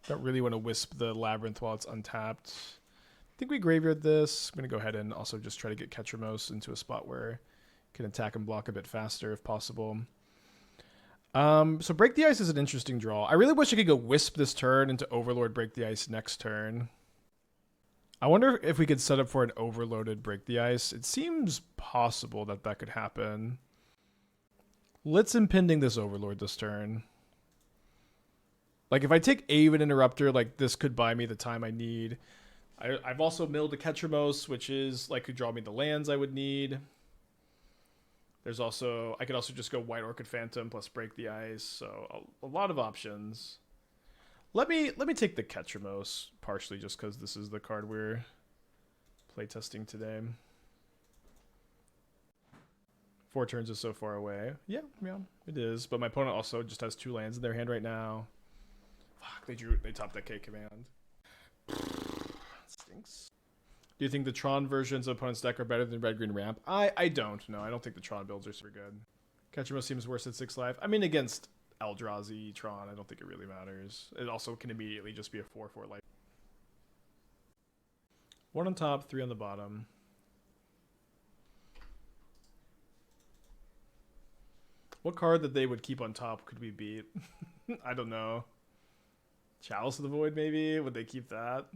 A: Don't really want to wisp the Labyrinth while it's untapped. I think we graveyard this. I'm going to go ahead and also just try to get Ketramose into a spot where it can attack and block a bit faster if possible. So Break the Ice is an interesting draw. I really wish I could go Wisp this turn into Overlord Break the Ice next turn. I wonder if we could set up for an overloaded Break the Ice. It seems possible that that could happen. Let's Impending this Overlord this turn. Like, if I take Aven Interrupter, like, this could buy me the time I need. I've also milled a Ketramose, which is, like, could draw me the lands I would need. There's also, I could also just go White Orchid Phantom plus Break the Ice. So, a lot of options. Let me take the Ketramose, partially just because this is the card we're playtesting today. 4 turns is so far away. Yeah, it is. But my opponent also just has 2 lands in their hand right now. Fuck, they topped that K command. Stinks. Do you think the Tron versions of opponent's deck are better than Red-Green Ramp? I don't. No, I don't think the Tron builds are super good. Ketramose seems worse at 6 life. I mean, against Eldrazi, Tron, I don't think it really matters. It also can immediately just be a 4/4 life. 1 on top, 3 on the bottom. What card that they would keep on top could we beat? I don't know. Chalice of the Void, maybe? Would they keep that?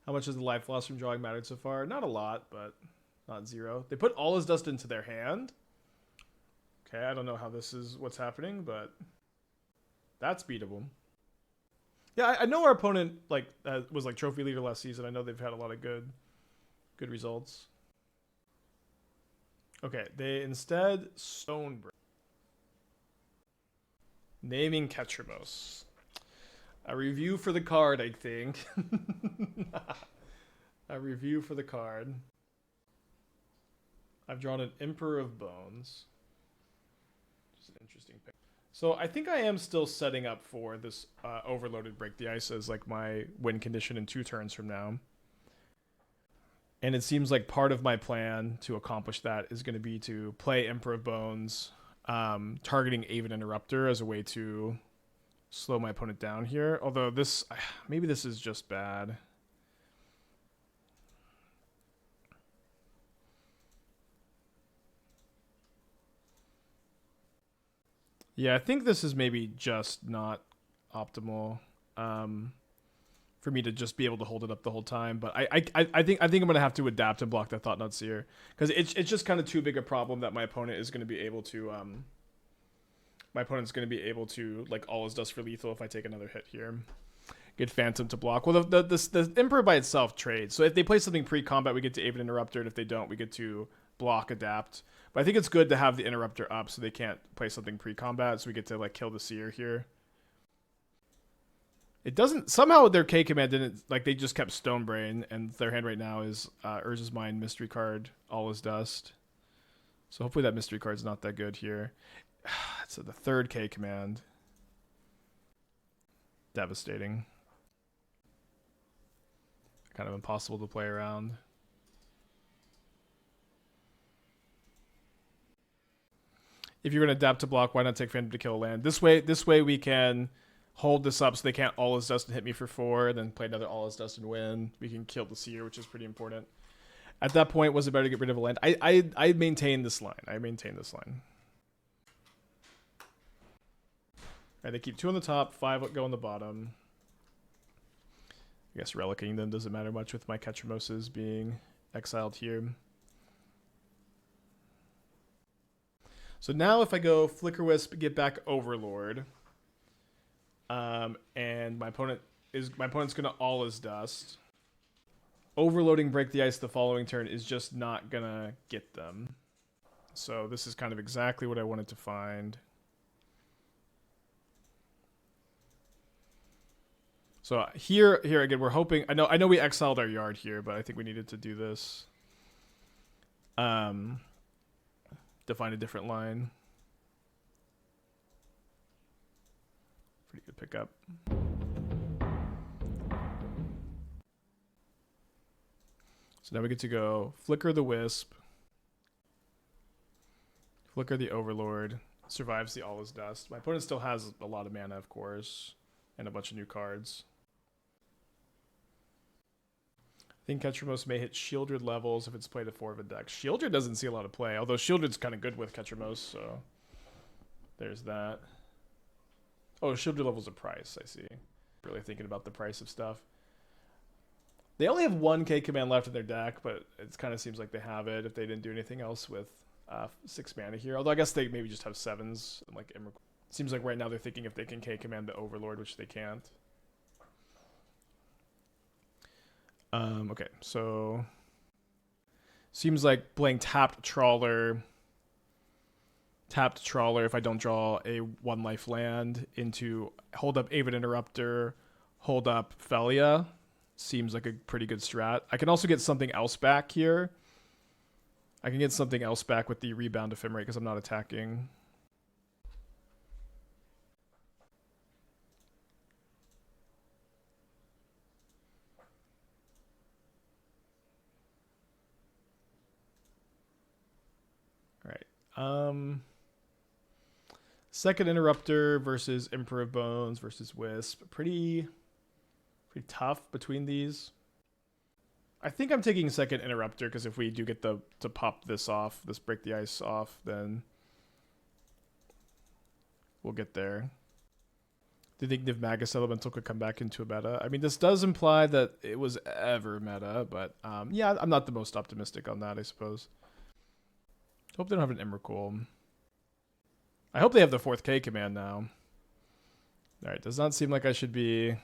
A: How much has the life loss from drawing mattered so far? Not a lot, but not 0. They put all his dust into their hand. Okay, I don't know how this is what's happening, but that's beatable. Yeah, I know our opponent was like trophy leader last season. I know they've had a lot of good results. Okay, they instead Stonebreak. Naming Ketramose. A review for the card, I think. A review for the card. I've drawn an Emperor of Bones. Just an interesting pick. So I think I am still setting up for this overloaded Break the Ice as like my win condition in 2 turns from now. And it seems like part of my plan to accomplish that is going to be to play Emperor of Bones, targeting Aven Interrupter as a way to slow my opponent down here. Although this, maybe this is just bad. Yeah, I think this is maybe just not optimal for me to just be able to hold it up the whole time. But I think I'm gonna have to adapt and block that Thoughtseize because it's just kind of too big a problem that my opponent is gonna be able to my opponent's gonna be able to like all his dust for lethal if I take another hit here. Get Phantom to block. Well, the Emperor by itself trades. So if they play something pre-combat, we get to Aven Interrupter, and if they don't, we get to block, adapt. But I think it's good to have the Interrupter up so they can't play something pre-combat, so we get to like kill the Seer here. It doesn't, somehow their K command didn't, like, they just kept Stonebrain, and their hand right now is Urza's Mind, Mystery card, All is Dust. So hopefully that Mystery card's not that good here. So the third K command. Devastating. Kind of impossible to play around. If you're going to adapt to block, why not take Phantom to kill a land? This way we can hold this up so they can't All is Dust and hit me for 4, then play another All is Dust and win. We can kill the Seer, which is pretty important. At that point, was it better to get rid of a land? I maintain this line. I maintain this line. Alright, they keep 2 on the top, 5 go on the bottom. I guess Relicking them doesn't matter much with my Ketramoses being exiled here. So now if I go Flickerwisp, get back Overlord, and my opponent's gonna All is Dust. Overloading Break the Ice the following turn is just not gonna get them. So this is kind of exactly what I wanted to find. So here again, we're hoping. I know we exiled our Yard here, but I think we needed to do this. To find a different line. Pretty good pickup. So now we get to go Flicker the Wisp. Flicker the Overlord. Survives the All is Dust. My opponent still has a lot of mana, of course, and a bunch of new cards. I think Ketramose may hit Shieldred levels if it's played at 4 of a deck. Shieldred doesn't see a lot of play, although Shieldred's kind of good with Ketramose, so there's that. Oh, Shieldred level's a price, I see. Really thinking about the price of stuff. They only have 1 K command left in their deck, but it kind of seems like they have it if they didn't do anything else with 6 mana here. Although I guess they maybe just have 7s. Like, seems like right now they're thinking if they can K command the Overlord, which they can't. Okay, so seems like playing tapped Trawler if I don't draw a 1-life land into hold up Aven Interrupter, hold up Phelia. Seems like a pretty good strat. I can also get something else back here. I can get something else back with the Rebound Ephemerate because I'm not attacking. Second Interrupter versus Emperor of Bones versus Wisp. Pretty tough between these. I think I'm taking second Interrupter because if we do get to pop this off, this Break the Ice off, then we'll get there. Do you think Niv Magus Elemental could come back into a meta? I mean, this does imply that it was ever meta, but yeah, I'm not the most optimistic on that, I suppose. Hope they don't have an Emrakul. I hope they have the 4th K command now. Alright, does not seem like I should be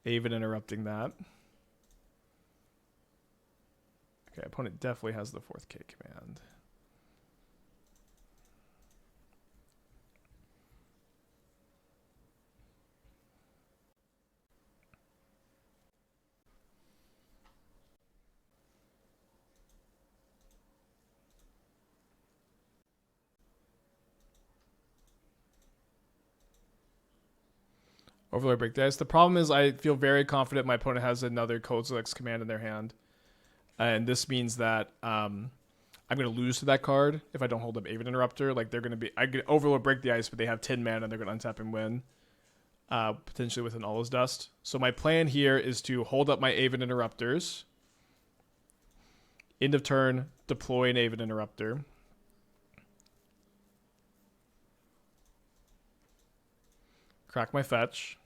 A: Aven interrupting that. Okay, opponent definitely has the 4th K command. Overlord Break the Ice. The problem is I feel very confident my opponent has another Kozilek's command in their hand. And this means that I'm going to lose to that card if I don't hold up Aven Interrupter. Like, they're going to be... I get Overlord Break the Ice, but they have 10 mana and they're going to untap and win. Potentially with an All is Dust. So my plan here is to hold up my Aven Interrupters. End of turn, deploy an Aven Interrupter. Crack my fetch.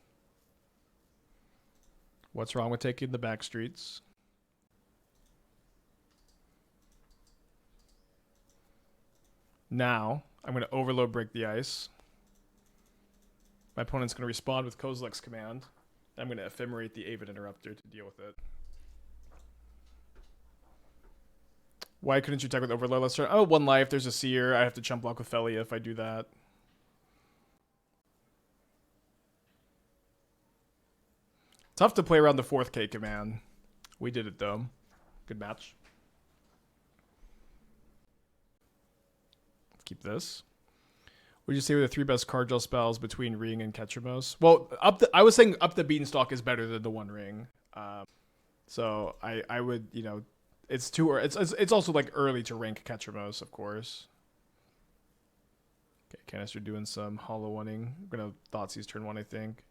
A: What's wrong with taking the Backstreets? Now, I'm going to Overload Break the Ice. My opponent's going to respond with Kozilek's command. I'm going to Ephemerate the Aven Interrupter to deal with it. Why couldn't you attack with Overlord? Let's start. Oh, 1 life. There's a Seer. I have to chump block with Phelia if I do that. Tough to play around the 4th K command. We did it though. Good match. Let's keep this. Would you say were the 3 best card draw spells between Ring and Ketramose? Well, I was saying Up the Beanstalk is better than the One Ring. So I would, you know, it's too it's also like early to rank Ketramose, of course. Okay, Canister doing some hollow oneing. I'm gonna Thoughtseize turn 1, I think.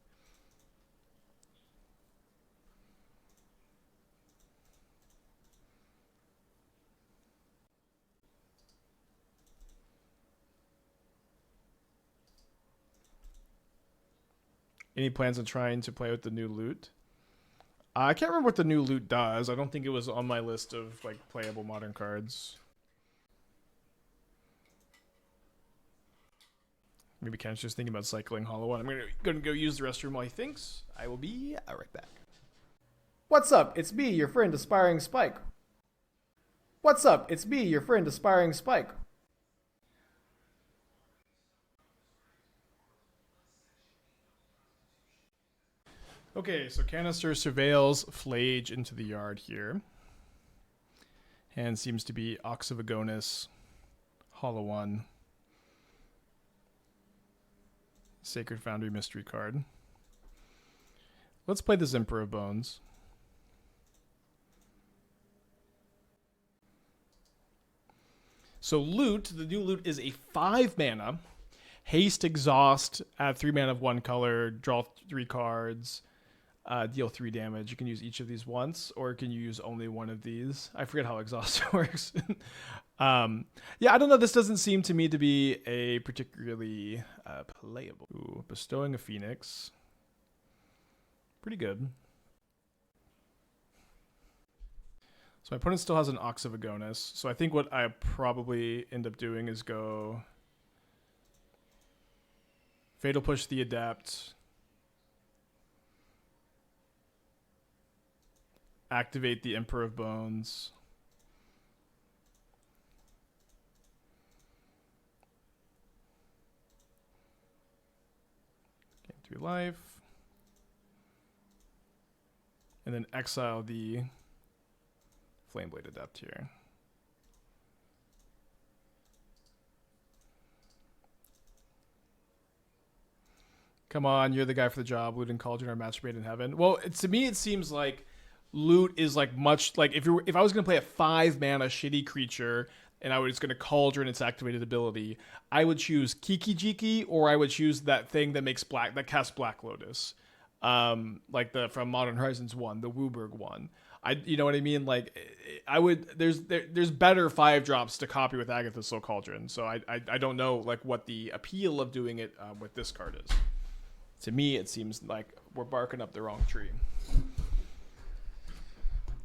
A: Any plans on trying to play with the new loot? I can't remember what the new loot does. I don't think it was on my list of like playable modern cards. Maybe Ken's just thinking about cycling Hollow One. I'm gonna go use the restroom while he thinks. I will be right back. What's up? It's me, your friend Aspiring Spike. What's up? It's me, your friend Aspiring Spike. Okay, so Canister surveils Flage into the yard here. Hand seems to be Ox of Agonis, Hollow One, Sacred Foundry Mystery card. Let's play the Emperor of Bones. So loot, the new loot is a 5 mana. Haste, exhaust, add 3 mana of 1 color, draw 3 cards. Deal 3 damage. You can use each of these once, or can you use only one of these? I forget how exhaust works. Yeah, I don't know. This doesn't seem to me to be a particularly playable. Ooh, bestowing a Phoenix. Pretty good. So my opponent still has an Ox of Agonis. So I think what I probably end up doing is go Fatal Push the Adept. Activate the Emperor of Bones. Gain 3 life. And then exile the Flameblade Adept here. Come on, you're the guy for the job. Loot and Cauldron are match made in heaven. Well, to me, it seems like loot is like much like if I was gonna play a 5 mana shitty creature and I was gonna Cauldron its activated ability, I would choose Kiki-Jiki, or I would choose that thing that makes that casts Black Lotus, like the from Modern Horizons 1, the Wooburg one. You know what I mean? Like I would there's better 5 drops to copy with Agatha's Soul Cauldron. So I don't know like what the appeal of doing it with this card is. To me, it seems like we're barking up the wrong tree.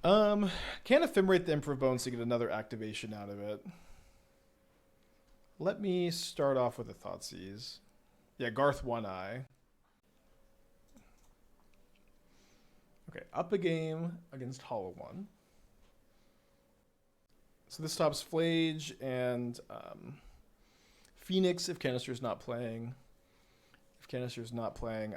A: Can Ephemerate the Emperor of Bones to get another activation out of it. Let me start off with a Thoughtseize. Yeah, Garth One Eye. Okay, up a game against Hollow One. So this stops Flage and Phoenix if Canister's not playing. If Canister's not playing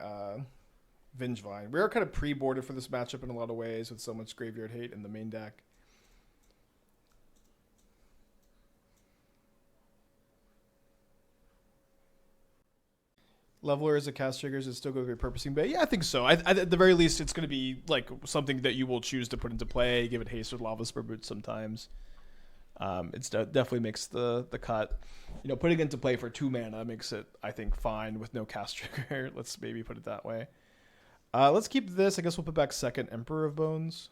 A: Vengevine. We are kind of pre-boarded for this matchup in a lot of ways with so much graveyard hate in the main deck. Leveler as a cast triggers is still going to be repurposing, but yeah, I think so. At the very least, it's going to be like something that you will choose to put into play. Give it haste with Lava Spur Boots sometimes. It's definitely makes the cut. You know, putting it into play for 2 mana makes it, I think, fine with no cast trigger. Let's maybe put it that way. Let's keep this. I guess we'll put back second Emperor of Bones.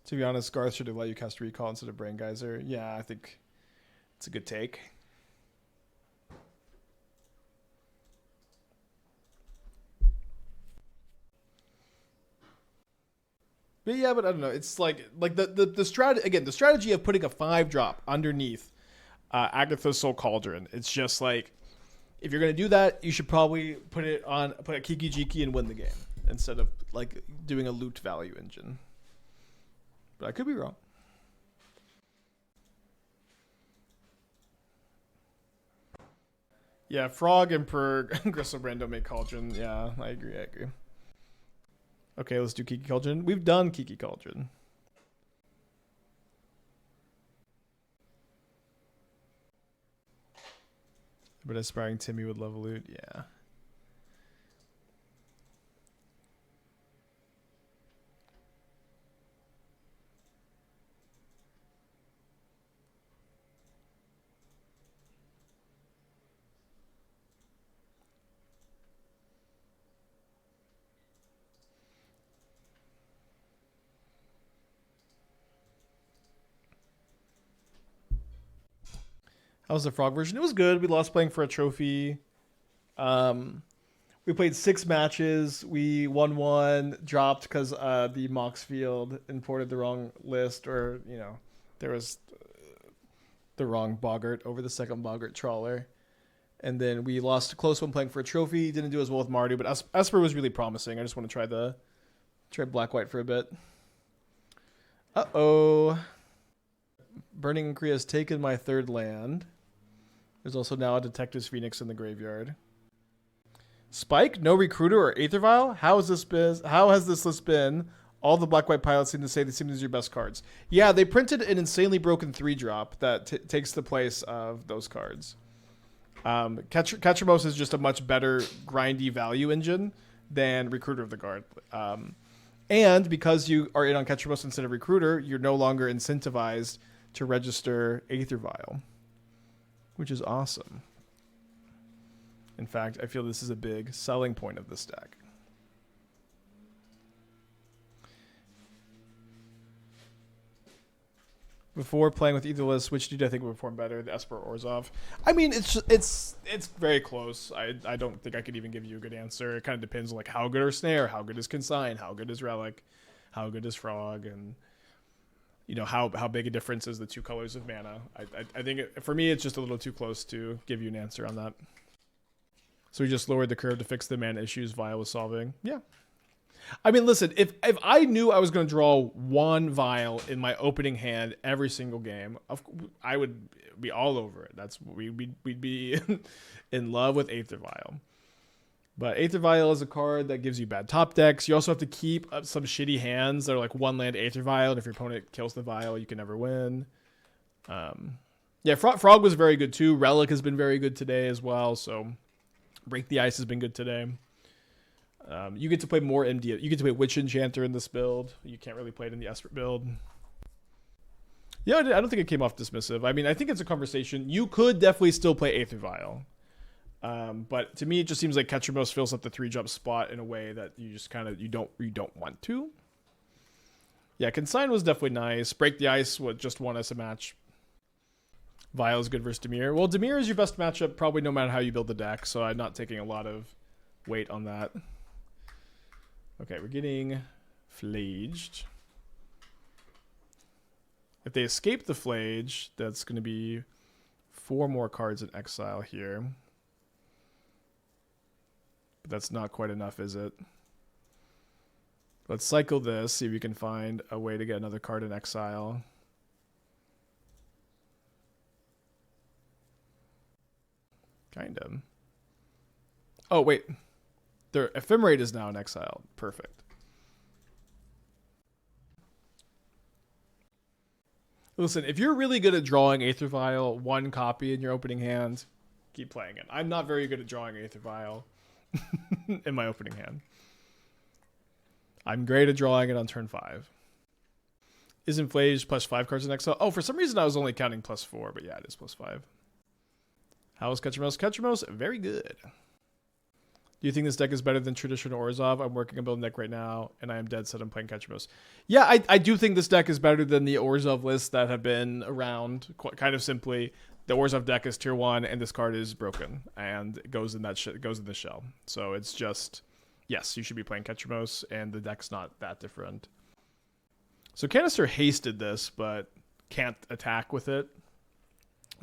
A: To be honest, Garth should have let you cast Recall instead of Brain Geyser. Yeah, I think it's a good take. But yeah, but I don't know. It's like the strategy of putting a 5-drop underneath Agatha's Soul Cauldron. It's just like, if you're gonna do that, you should probably put a Kiki-Jiki and win the game instead of like doing a loot value engine. But I could be wrong. Yeah, Frog, Emperor, Gristlebrand don't make Cauldron. Yeah, I agree. Okay, let's do Kiki Cauldron. We've done Kiki Cauldron. But aspiring Timmy would love a loot. Yeah. How was the Frog version? It was good. We lost playing for a trophy. We played 6 matches. We won 1, dropped because the Mox field imported the wrong list, or there was the wrong Boggart over the second Boggart Trawler. And then we lost a close one playing for a trophy. Didn't do as well with Mardu, but Esper was really promising. I just want to try black-white for a bit. Uh-oh. Burning Kree has taken my 3rd land. There's also now a Detective's Phoenix in the graveyard. Spike, no Recruiter or Aethervial? How has this list been? All the black-white pilots seem to say they seem to be your best cards. Yeah, they printed an insanely broken 3-drop that takes the place of those cards. KEKTRAMOSE is just a much better grindy value engine than Recruiter of the Guard. And because you are in on KEKTRAMOSE instead of Recruiter, you're no longer incentivized to register Aethervial, which is awesome. In fact, I feel this is a big selling point of this deck. Before playing with either list, which did I think would perform better, the Esper or Orzhov? I mean, it's very close. I don't think I could even give you a good answer. It kind of depends on like how good are Snare, how good is Consign, how good is Relic, how good is Frog, and how big a difference is the 2 colors of mana. I think for me it's just a little too close to give you an answer on that. So we just lowered the curve to fix the mana issues Vial was solving. Yeah. I mean, listen, if I knew I was going to draw 1 Vial in my opening hand every single game, I would be all over it. We'd be in love with Aether Vial. But Aether Vial is a card that gives you bad top decks. You also have to keep up some shitty hands that are like 1 land Aether Vial, and if your opponent kills the Vial, you can never win. Yeah, Frog was very good too. Relic has been very good today as well, so Break the Ice has been good today. You get to play more MD. You get to play Witch Enchanter in this build. You can't really play it in the Esper build. Yeah, I don't think it came off dismissive. I mean, I think it's a conversation. You could definitely still play Aether Vial. But to me, it just seems like KEKTRAMOSE fills up the 3-drop spot in a way that you just kind of you don't want to. Yeah, Consign was definitely nice. Break the Ice just won us a match. Vial is good versus Dimir. Well, Dimir is your best matchup probably no matter how you build the deck, so I'm not taking a lot of weight on that. Okay, we're getting Flaged. If they escape the Flage, that's going to be 4 more cards in exile here. But that's not quite enough, is it? Let's cycle this, see if we can find a way to get another card in exile. Kind of. Oh, wait. Their Ephemerate is now in exile. Perfect. Listen, if you're really good at drawing Aether Vial, 1 copy in your opening hand, keep playing it. I'm not very good at drawing Aether Vial in my opening hand. I'm great at drawing it on turn 5. Isn't Flage plus 5 cards in exile? Oh, for some reason I was only counting plus 4, but yeah, it is plus 5. How is KEKTRAMOSE? KEKTRAMOSE, very good. Do you think this deck is better than traditional Orzhov? I'm working on building a deck right now, and I am dead set on playing KEKTRAMOSE. Yeah, I do think this deck is better than the Orzhov lists that have been around. Kind of simply, the Orzhov deck is tier 1, and this card is broken, and it goes in goes in the shell. So it's just, yes, you should be playing KEKTRAMOSE, and the deck's not that different. So Canister hasted this, but can't attack with it.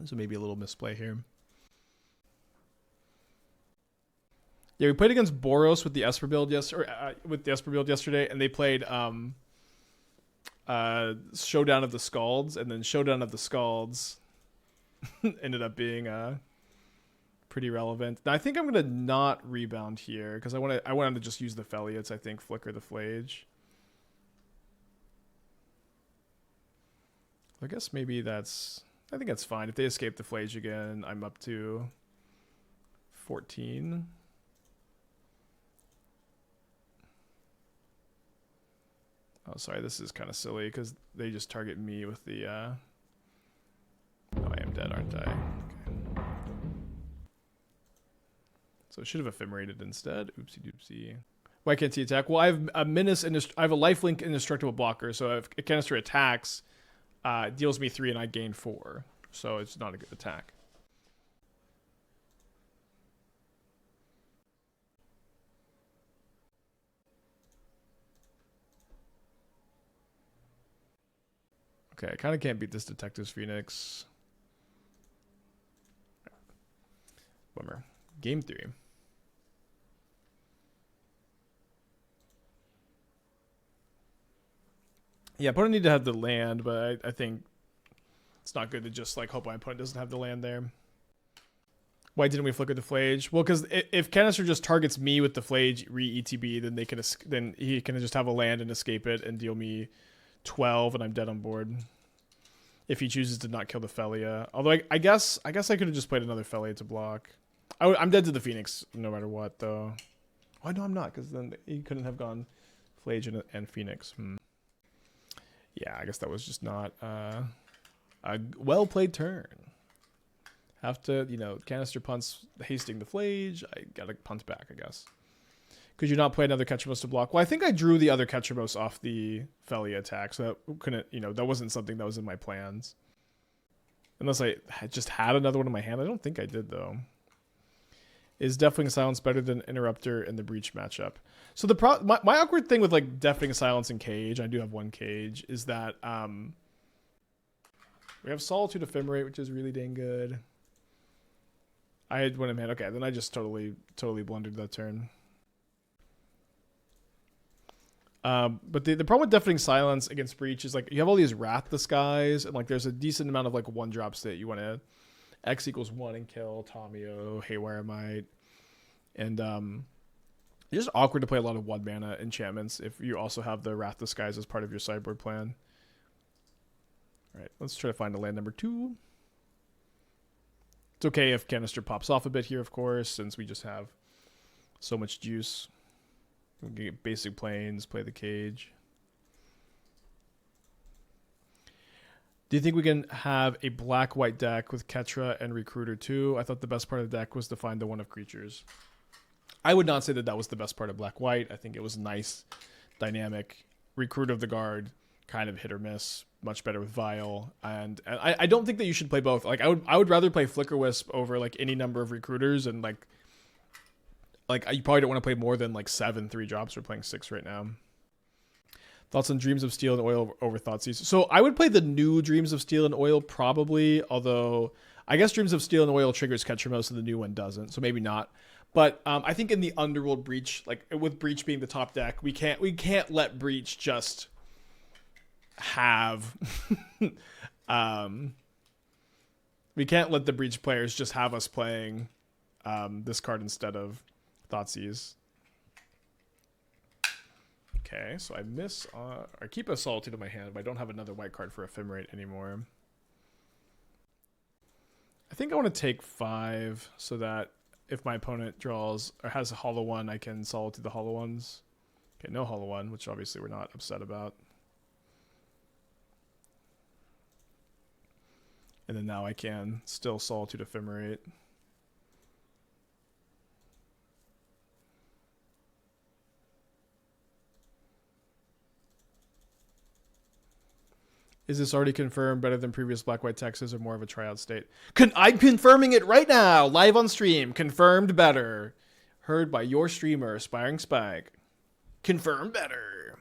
A: So maybe a little misplay here. Yeah, we played against Boros with the Esper build yesterday, and they played Showdown of the Scalds, and then Showdown of the Scalds ended up being pretty relevant. Now, I think I'm gonna not rebound here because I wanted to just use the Pheliates. I think flicker the Flage. I guess maybe I think that's fine. If they escape the Flage again, I'm up to 14. Oh, sorry, this is kind of silly because they just target me with the... Oh, I am dead, aren't I? Okay. So I should have ephemerated instead. Oopsie doopsie. Why can't he attack? Well, I have a menace and I have a lifelink indestructible blocker, so if a canister attacks, deals me 3 and I gain 4. So it's not a good attack. Okay, I kind of can't beat this Detective's Phoenix. Bummer. Game 3. Yeah, opponent need to have the land, but I think it's not good to just like hope my opponent doesn't have the land there. Why didn't we flicker the Flage? Well, because if Canister just targets me with the Flage re-ETB, then he can just have a land and escape it and deal me 12, and I'm dead on board. If he chooses to not kill the Phelia, although I guess I could have just played another Phelia to block. I'm dead to the Phoenix no matter what, though. Oh, no, I'm not, because then he couldn't have gone Flage and Phoenix. Yeah, I guess that was just not a well-played turn. Have to, canister punts hasting the Flage. I gotta punt back, I guess. Could you not play another Ketramose to block? Well, I think I drew the other Ketramose off the Phelia attack, so that couldn't, that wasn't something that was in my plans. Unless I just had another one in my hand. I don't think I did, though. Is Deafening Silence better than Interrupter in the Breach matchup? So my awkward thing with like Deafening Silence and Cage, I do have one Cage, is that we have Solitude Ephemerate, which is really dang good. I had one in hand. Okay, then I just totally blundered that turn. But the problem with Deafening Silence against Breach is like you have all these Wrath Disguise, and like there's a decent amount of like 1-drops that you want to X equals 1 and kill Tomio, Haywire Might, and it's just awkward to play a lot of 1-mana enchantments if you also have the Wrath Disguise as part of your sideboard plan. All right, let's try to find a land number 2. It's okay if Canister pops off a bit here, of course, since we just have so much juice. We can get basic planes, play the Cage. Do you think we can have a black-white deck with Ketra and Recruiter too? I thought the best part of the deck was to find the one of creatures. I would not say that was the best part of black-white. I think it was nice, dynamic. Recruit of the Guard, kind of hit or miss. Much better with Vial. And I don't think that you should play both. Like I would rather play Flickerwisp over like any number of recruiters, and like you probably don't want to play more than like 7 3-drops. We're playing 6 right now. Thoughts on Dreams of Steel and Oil over Thoughtseize? So I would play the new Dreams of Steel and Oil probably, although I guess Dreams of Steel and Oil triggers Ketramose and the new one doesn't, so maybe not. But I think in the Underworld Breach, like with Breach being the top deck, we can't let Breach just have we can't let the Breach players just have us playing this card instead of Thoughtseize. Okay, so I keep a Solitude in my hand, but I don't have another white card for Ephemerate anymore. I think I want to take 5 so that if my opponent draws or has a hollow one, I can Solitude the hollow ones. Okay, no hollow one, which obviously we're not upset about. And then now I can still Solitude Ephemerate. Is this already confirmed better than previous black-white Texas or more of a tryout state? I'm confirming it right now, live on stream. Confirmed better. Heard by your streamer, Aspiring Spike. Confirmed better.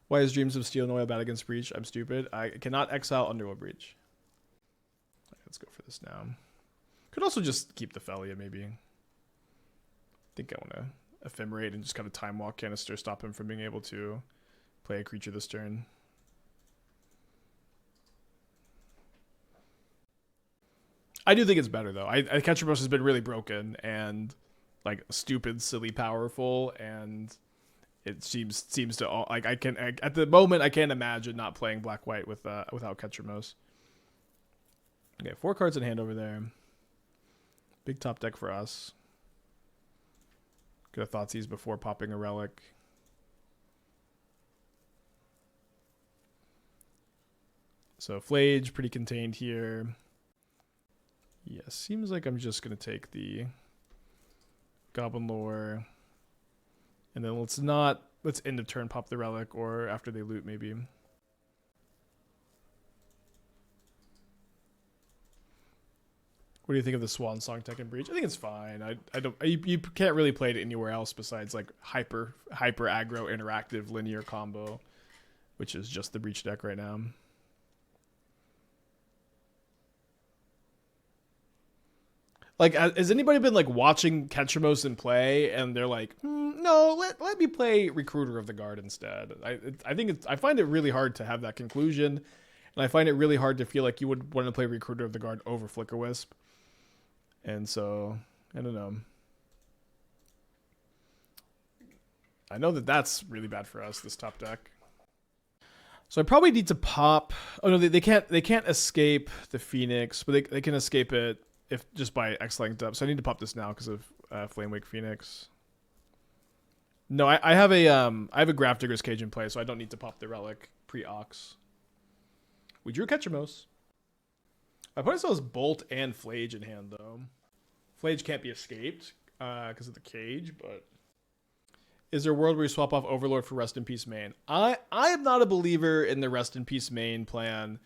A: Why is Dreams of Steel and Oil bad against Breach? I'm stupid. I cannot exile Underworld Breach. Right, let's go for this now. Could also just keep the Phelia, maybe. I think I want to Ephemerate and just kind of Time Walk Canister, stop him from being able to play a creature this turn. I do think it's better though. I KEKTRAMOSE has been really broken and like stupid, silly, powerful, and it seems to all like at the moment I can't imagine not playing black white without KEKTRAMOSE. Okay, 4 cards in hand over there. Big top deck for us. Get a Thoughtseize before popping a Relic. So Flage pretty contained here. Yeah, seems like I'm just gonna take the Goblin Lore. And then let's end of turn pop the Relic, or after they loot maybe. What do you think of the Swan Song Tech and Breach? I think it's fine. You can't really play it anywhere else besides like hyper aggro interactive linear combo, which is just the Breach deck right now. Like, has anybody been like watching KEKTRAMOSE in play and they're like, no, let me play Recruiter of the Guard instead? I find it really hard to have that conclusion, and I find it really hard to feel like you would want to play Recruiter of the Guard over Flickerwisp. And so, I don't know. I know that that's really bad for us, this top deck. So I probably need to pop. Oh no, they can't escape the Phoenix, but they can escape it if just by X-Length up. So I need to pop this now because of Flamewake Phoenix. No, I have a Grafdigger's Cage in play, so I don't need to pop the Relic pre-Ox. We drew KEKTRAMOSE. My opponent still has Bolt and Flage in hand, though. Flage can't be escaped because of the cage, but... Is there a world where you swap off Overlord for Rest in Peace main? I am not a believer in the Rest in Peace main plan.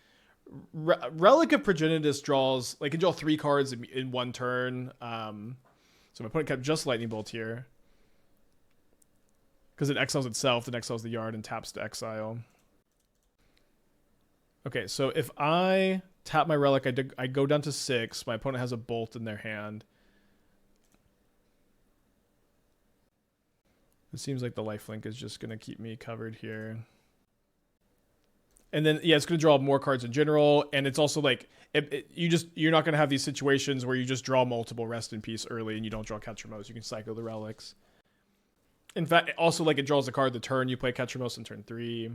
A: Relic of Progenitus draws... Like, can draw 3 cards in one turn. So my opponent kept just Lightning Bolt here. Because it exiles itself, then exiles the yard, and taps to exile. Okay, so if I tap my Relic, I go down to 6. My opponent has a Bolt in their hand. It seems like the lifelink is just going to keep me covered here. And then, yeah, it's going to draw more cards in general. And it's also like, you're not going to have these situations where you just draw multiple Rest in Peace early and you don't draw KEKTRAMOSE. You can cycle the relics. In fact, also, like, it draws a card the turn you play KEKTRAMOSE in turn 3.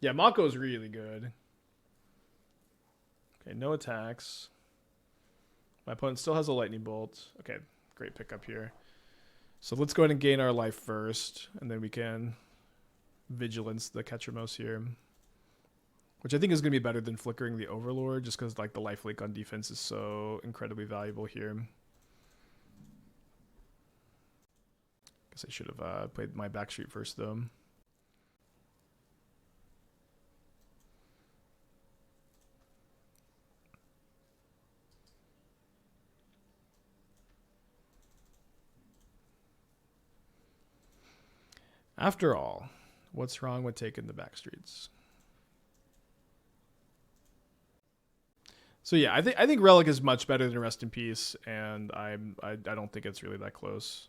A: Yeah, Mako is really good. Okay, no attacks. My opponent still has a Lightning Bolt. Okay, great pickup here. So let's go ahead and gain our life first, and then we can Vigilance the KEKTRAMOSE here. Which I think is going to be better than flickering the Overlord, just because like the lifelink on defense is so incredibly valuable here. Guess I should have played my Backstreet first, though. After all, what's wrong with taking the Backstreets? So yeah, I think Relic is much better than Rest in Peace, and I don't think it's really that close.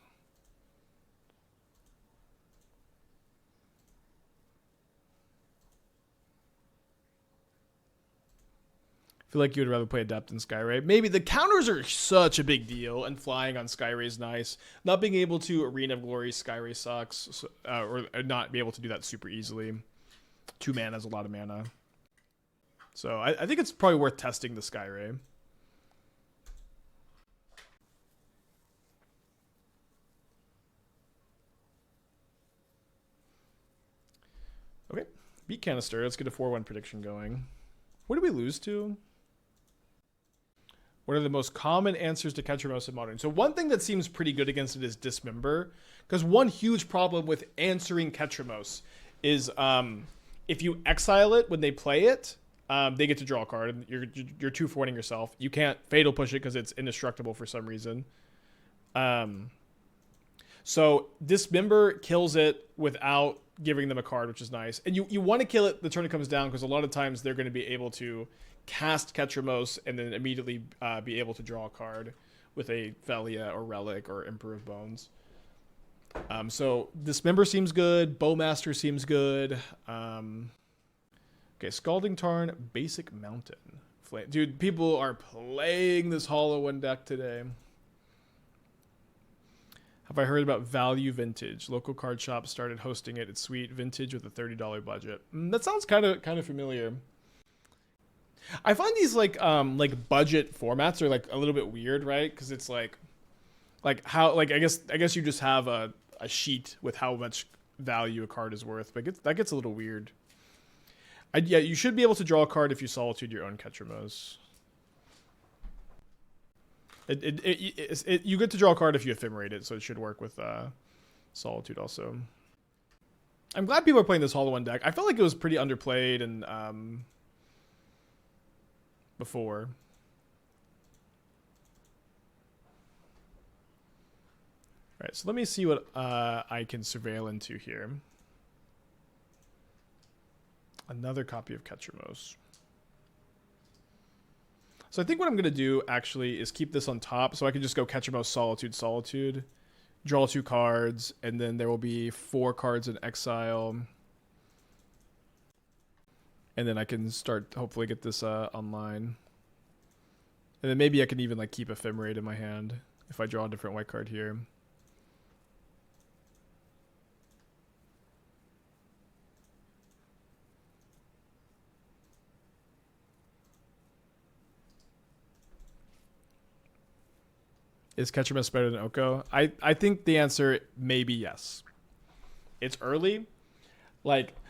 A: I feel like you would rather play Adept than Skyray. Maybe the counters are such a big deal, and flying on Skyray is nice. Not being able to Arena of Glory Skyray sucks, so, or not be able to do that super easily. 2 mana is a lot of mana. So I think it's probably worth testing the Skyray. Okay, beat Canister. Let's get a 4-1 prediction going. What did we lose to? What are the most common answers to KEKTRAMOSE in Modern? So one thing that seems pretty good against it is Dismember. Because one huge problem with answering KEKTRAMOSE is if you exile it when they play it, they get to draw a card, and you're 2-for-1ing yourself. You can't Fatal Push it because it's indestructible for some reason. So Dismember kills it without giving them a card, which is nice. And you want to kill it the turn it comes down, because a lot of times they're going to be able to cast KEKTRAMOSE and then immediately be able to draw a card with a Phelia or Relic or Emperor of Bones. So Dismember seems good. Bowmaster seems good. Okay, Scalding Tarn, Basic Mountain. Dude, people are playing this Hollow One deck today. Have I heard about Value Vintage? Local card shop started hosting it. It's sweet. Vintage with a $30 budget. That sounds kind of familiar. I find these like budget formats are like a little bit weird, right? Because it's like how I guess you just have a sheet with how much value a card is worth, but that gets a little weird. Yeah, you should be able to draw a card if you Solitude your own Ketramose. You get to draw a card if you Ephemerate it, so it should work with Solitude also. I'm glad people are playing this Hollow One deck. I felt like it was pretty underplayed and before. All right, so let me see what I can surveil into here. Another copy of Ketramose. So I think what I'm going to do, actually, is keep this on top, so I can just go Ketramose, Solitude, Solitude, draw 2 cards, and then there will be 4 cards in exile. And then I can start, hopefully, get this online. And then maybe I can even like keep Ephemerate in my hand if I draw a different white card here. Is Ketramose better than Oko? I think the answer may be yes. It's early.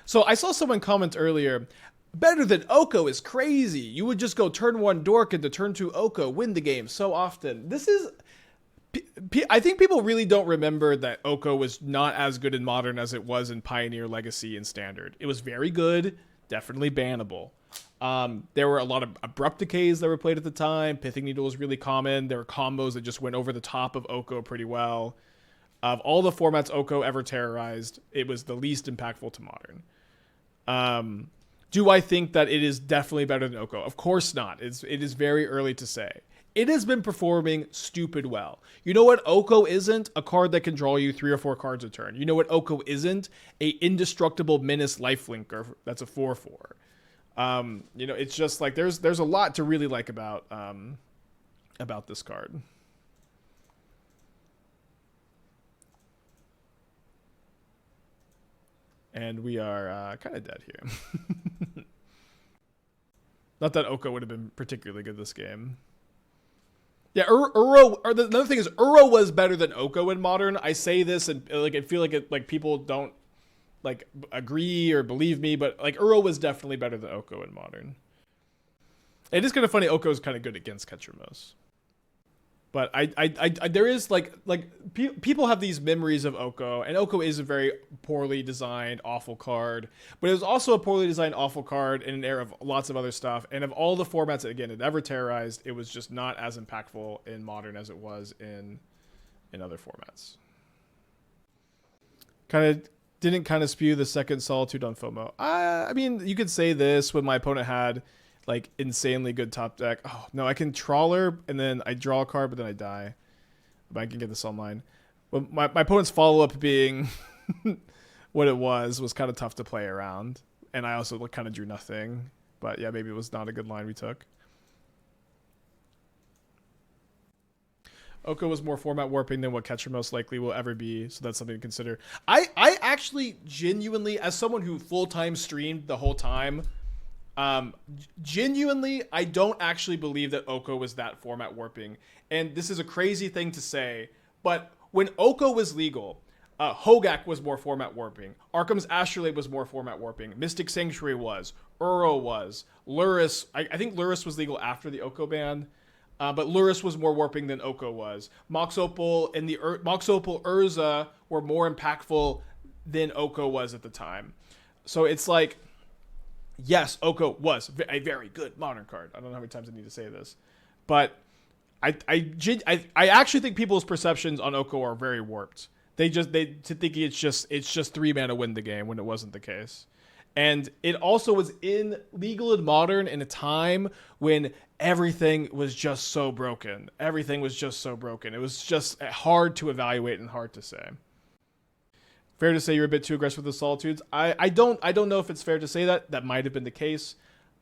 A: So I saw someone comment earlier, better than Oko is crazy. You would just go turn 1 Dork into turn 2 Oko, win the game so often. This is... I think people really don't remember that Oko was not as good in Modern as it was in Pioneer, Legacy, and Standard. It was very good, definitely bannable. There were a lot of abrupt decays that were played at the time. Pithing Needle was really common. There were combos that just went over the top of Oko pretty well. Of all the formats Oko ever terrorized, it was the least impactful to Modern. Do I think that it is definitely better than Oko? Of course not. It is very early to say. It has been performing stupid well. You know what Oko isn't? A card that can draw you 3 or 4 cards a turn. You know what Oko isn't? A indestructible Menace lifelinker that's a 4/4. It's just like there's a lot to really like about this card. And we are kind of dead here. Not that Oko would have been particularly good this game. Yeah, another thing is Uro was better than Oko in Modern. I say this and I feel like people don't agree or believe me, but Uro was definitely better than Oko in Modern. It is kind of funny. Oko is kind of good against Ketramose, but there is people have these memories of Oko, and Oko is a very poorly designed, awful card. But it was also a poorly designed, awful card in an era of lots of other stuff. And of all the formats that it ever terrorized, it was just not as impactful in Modern as it was in other formats. Didn't spew the second Solitude on FOMO. I mean, you could say this when my opponent had insanely good top deck. Oh no, I can Trawler and then I draw a card, but then I die. But I can get this online. But my opponent's follow-up being what it was kind of tough to play around. And I also kind of drew nothing. But yeah, maybe it was not a good line we took. Oko was more format warping than what Ketramose likely will ever be, so that's something to consider. I actually genuinely, as someone who full-time streamed the whole time, genuinely, I don't actually believe that Oko was that format warping. And this is a crazy thing to say, but when Oko was legal, Hogak was more format warping. Arkham's Astrolabe was more format warping. Mystic Sanctuary was. Uro was. Luris, I think Luris was legal after the Oko ban. But Luris was more warping than Oko was. Mox Opal and the Mox Opal Urza were more impactful than Oko was at the time. So it's like, yes, Oko was a very good Modern card. I don't know how many times I need to say this, but I actually think people's perceptions on Oko are very warped. They think it's just 3 mana win the game when it wasn't the case. And it also was in legal and Modern in a time when everything was just so broken. Everything was just so broken. It was just hard to evaluate and hard to say. Fair to say you're a bit too aggressive with the Solitudes. I don't know if it's fair to say that. That might have been the case.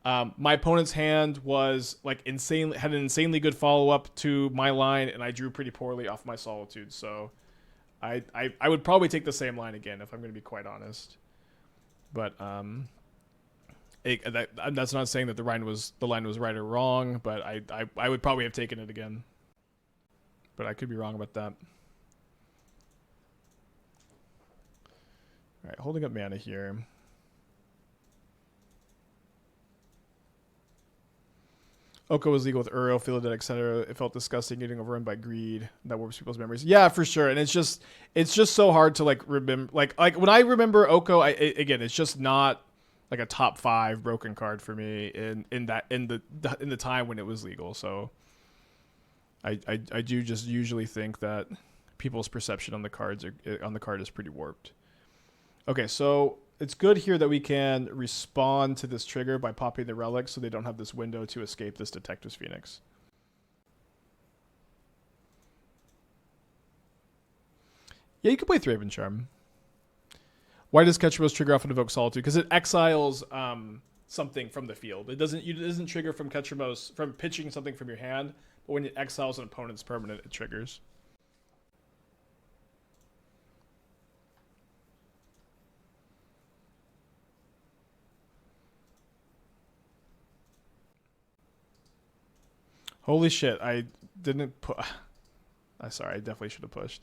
A: My opponent's hand was like had an insanely good follow up to my line, and I drew pretty poorly off my Solitude. So I would probably take the same line again if I'm going to be quite honest. But that's not saying that the line was right or wrong, but I would probably have taken it again. But I could be wrong about that. All right, holding up mana here. Oko was legal with Uro, Fielded, etc. It felt disgusting getting overrun by greed. That warps people's memories. Yeah, for sure. And it's just so hard to like remember. Like when I remember Oko, again, it's just not like a top 5 broken card for me in the time when it was legal. So I do just usually think that people's perception on the card is pretty warped. Okay, so it's good here that we can respond to this trigger by popping the relic so they don't have this window to escape this Detective's Phoenix. Yeah, you can play Thraven Charm. Why does Ketramose trigger off and evoke Solitude? Because it exiles something from the field. It doesn't trigger from Ketramose from pitching something from your hand, but when it exiles an opponent's permanent, it triggers. Holy shit, I didn't put... I'm sorry, I definitely should have pushed.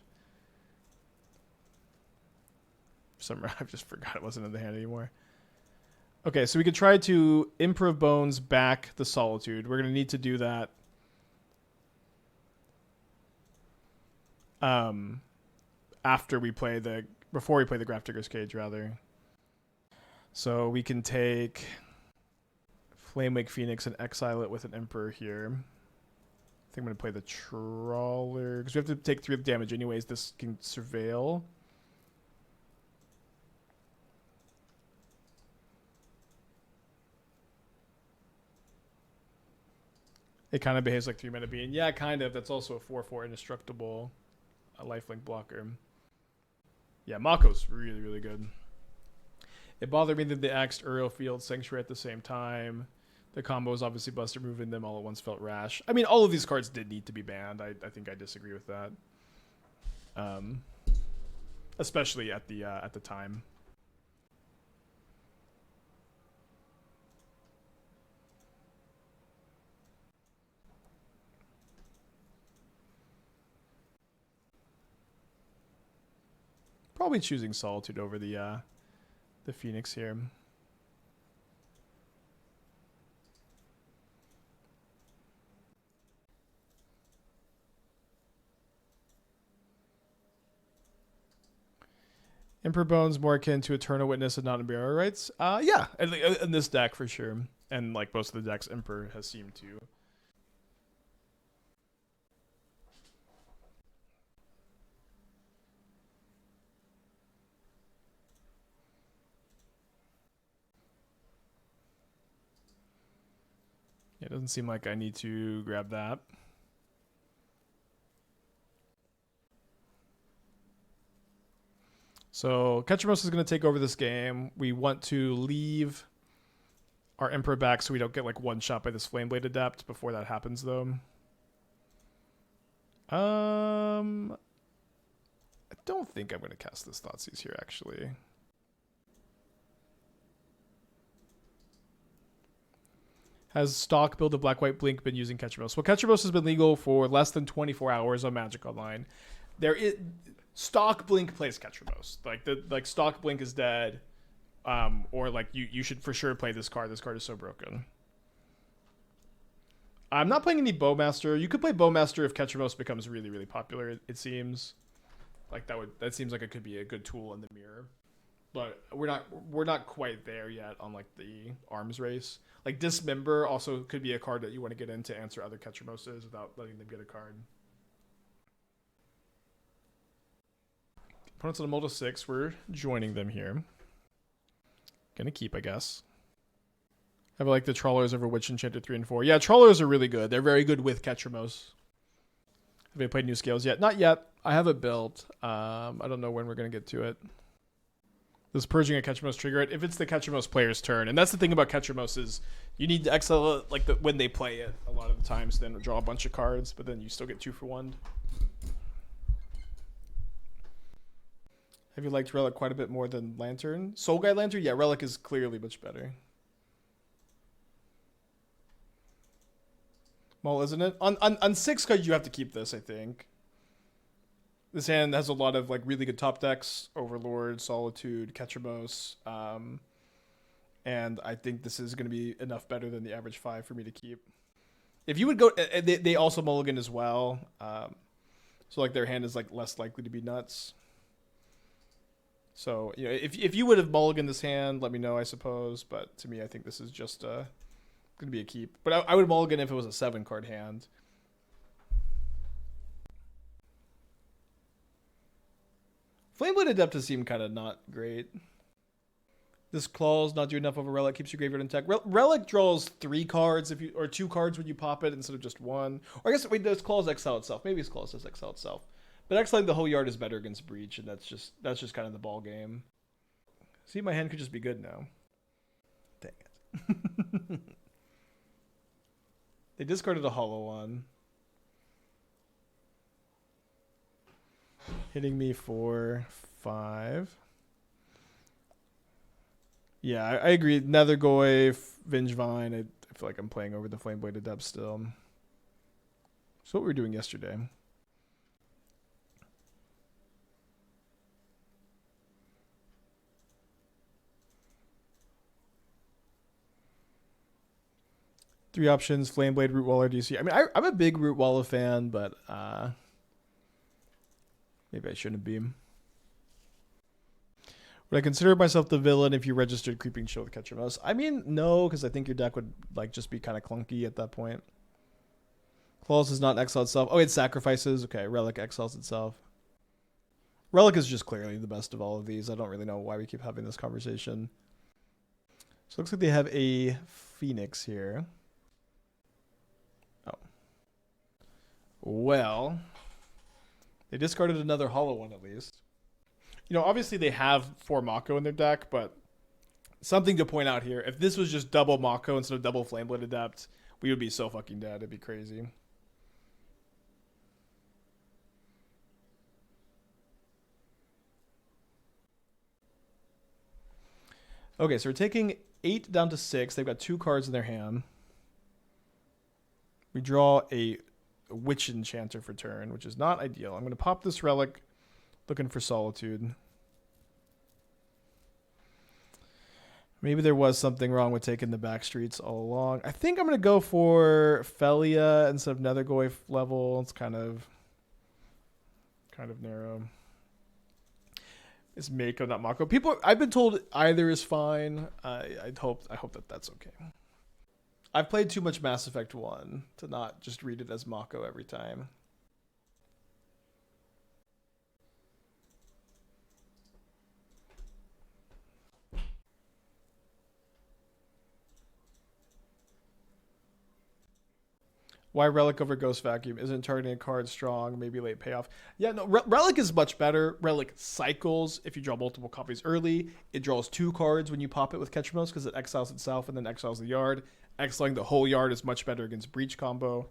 A: I just forgot it wasn't in the hand anymore. Okay, so we could try to Improv Bones back the Solitude. We're going to need to do that. Before we play the Grafdigger's Cage, rather. So we can take Flamewake Phoenix and exile it with an Emperor here. I think I'm going to play the Trawler, because we have to take 3 damage anyways. This can Surveil. It kind of behaves like 3 mana being. Yeah, kind of. That's also a 4/4 indestructible lifelink blocker. Yeah, Mako's really, really good. It bothered me that they axed Uriel Field Sanctuary at the same time. The combo is obviously Buster. Moving them all at once felt rash. I mean, all of these cards did need to be banned. I think I disagree with that. Especially at the time. Probably choosing Solitude over the Phoenix here. Emperor Bones more akin to Eternal Witness and not Emperor Rights. Yeah, in this deck for sure. And like most of the decks, Emperor has seemed to. It doesn't seem like I need to grab that. So Ketramose is going to take over this game. We want to leave our Emperor back so we don't get like one shot by this Flameblade Adept before that happens though. I don't think I'm going to cast this Thoughtseize here actually. Has stock build of Black-White Blink been using Ketramose? Well, Ketramose has been legal for less than 24 hours on Magic Online. There is stock Blink plays Ketramose. Like stock Blink is dead, or like you should for sure play this card. This card is so broken. I'm not playing any Bowmaster. You could play Bowmaster if Ketramose becomes really, really popular. It seems like that seems like it could be a good tool in the mirror. But we're not quite there yet on like the arms race. Like Dismember also could be a card that you want to get in to answer other Ketramoses without letting them get a card. Opponents on a Multi 6, we're joining them here. Gonna keep, I guess. I like the Trawlers over Witch Enchanter 3 and 4. Yeah, Trawlers are really good. They're very good with Ketramose. Have you played new scales yet? Not yet. I have it built. I don't know when we're gonna get to it. Does purging a Ketramose trigger it? If it's the Ketramose player's turn, and that's the thing about Ketramose is you need to exile it like when they play it a lot of the times, then draw a bunch of cards, but then you still get 2 for 1. Have you liked Relic quite a bit more than Lantern? Soul Guide Lantern? Yeah, Relic is clearly much better. Well, isn't it? On 6 cards, you have to keep this, I think. This hand has a lot of like really good top decks: Overlord, Solitude, Ketramose, and I think this is going to be enough better than the average 5 for me to keep. If you would go, they also mulligan as well, so like their hand is like less likely to be nuts. So you know, if you would have mulliganed this hand, let me know, I suppose. But to me, I think this is just going to be a keep. But I would mulligan if it was a 7-card hand. Flameblade Adeptus seem kind of not great. This claw's not do enough of a relic, keeps your graveyard intact. Relic draws 3 cards or 2 cards when you pop it instead of just 1. Or I guess wait, this claw's exile itself. Maybe it's claw says exile itself. But exiling the whole yard is better against breach, and that's just kind of the ball game. See, my hand could just be good now. Dang it. They discarded a hollow one. Hitting me for 5. Yeah, I agree. Nethergoy, Vengevine. I feel like I'm playing over the Flameblade Adept still. So what we were doing yesterday. Three options: Flameblade, Rootwaller, DC. I mean, I'm a big Rootwaller fan, but maybe I shouldn't be. Would I consider myself the villain if you registered Creeping Chill with Ketramose? I mean, no, because I think your deck would like just be kind of clunky at that point. Claws does not exile itself. Oh, it sacrifices. Okay, Relic exiles itself. Relic is just clearly the best of all of these. I don't really know why we keep having this conversation. So it looks like they have a Phoenix here. Oh. Well, they discarded another hollow one at least. You know, obviously they have 4 Mako in their deck, but something to point out here. If this was just double Mako instead of double Flameblade Adept, we would be so fucking dead. It'd be crazy. Okay, so we're taking 8 down to 6. They've got 2 cards in their hand. We draw a Witch Enchanter for turn, which is not ideal. I'm going to pop this Relic, looking for Solitude. Maybe there was something wrong with taking the Backstreets all along. I think I'm going to go for Phelia instead of Nethergoy level. It's kind of narrow. It's Mako, not Mako. People, I've been told either is fine. I hope that that's okay. I've played too much Mass Effect 1 to not just read it as Mako every time. Why Relic over Ghost Vacuum? Isn't targeting a card strong? Maybe late payoff. Yeah, no, Relic is much better. Relic cycles if you draw multiple copies early. It draws 2 cards when you pop it with Ketramose because it exiles itself and then exiles the yard. Exiling the whole yard is much better against Breach combo.